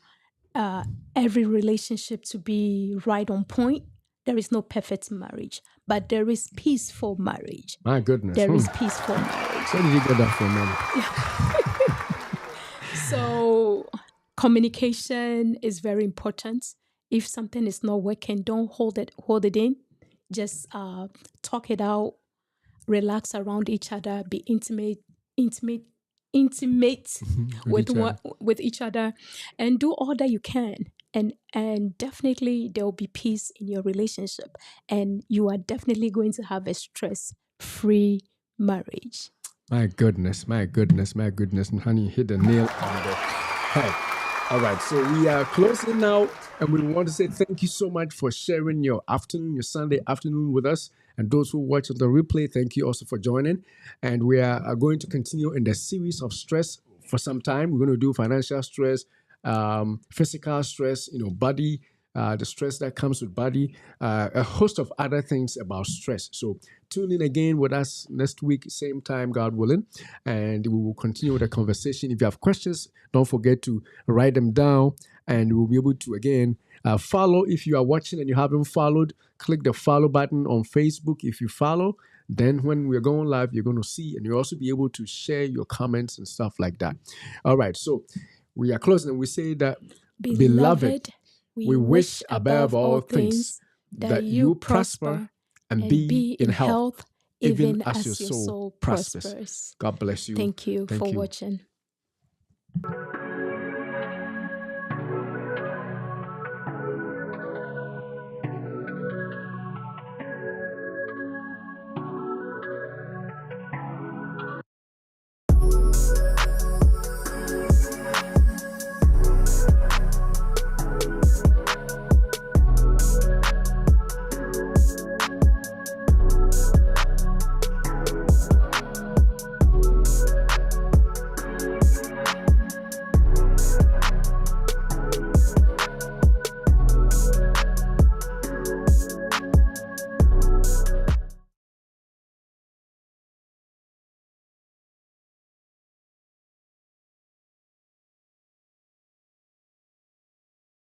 every relationship to be right on point. there is no perfect marriage, but there is peaceful marriage. My goodness. There is peaceful marriage. Where did you get that from, man? So communication is very important. If something is not working, don't hold it in. Just talk it out, relax around each other, be intimate with each other, and do all that you can. And definitely there will be peace in your relationship, and you are definitely going to have a stress-free marriage. My goodness. And honey, hit the nail on the head. All right, so we are closing now, and we want to say thank you so much for sharing your Sunday afternoon with us. And those who watch on the replay, thank you also for joining. And we are going to continue in the series of stress for some time. We're going to do financial stress, physical stress, body, the stress that comes with body, a host of other things about stress. So tune in again with us next week, same time, God willing, and we will continue with the conversation. If you have questions, don't forget to write them down, and we'll be able to, again, follow. If you are watching and you haven't followed, click the follow button on Facebook. If you follow, then when we're going live, you're going to see, and you'll also be able to share your comments and stuff like that. All right, so we are closing, and we say that, Beloved, we wish above all things that you prosper and be in health, even as your soul prospers. God bless you. Thank you for watching.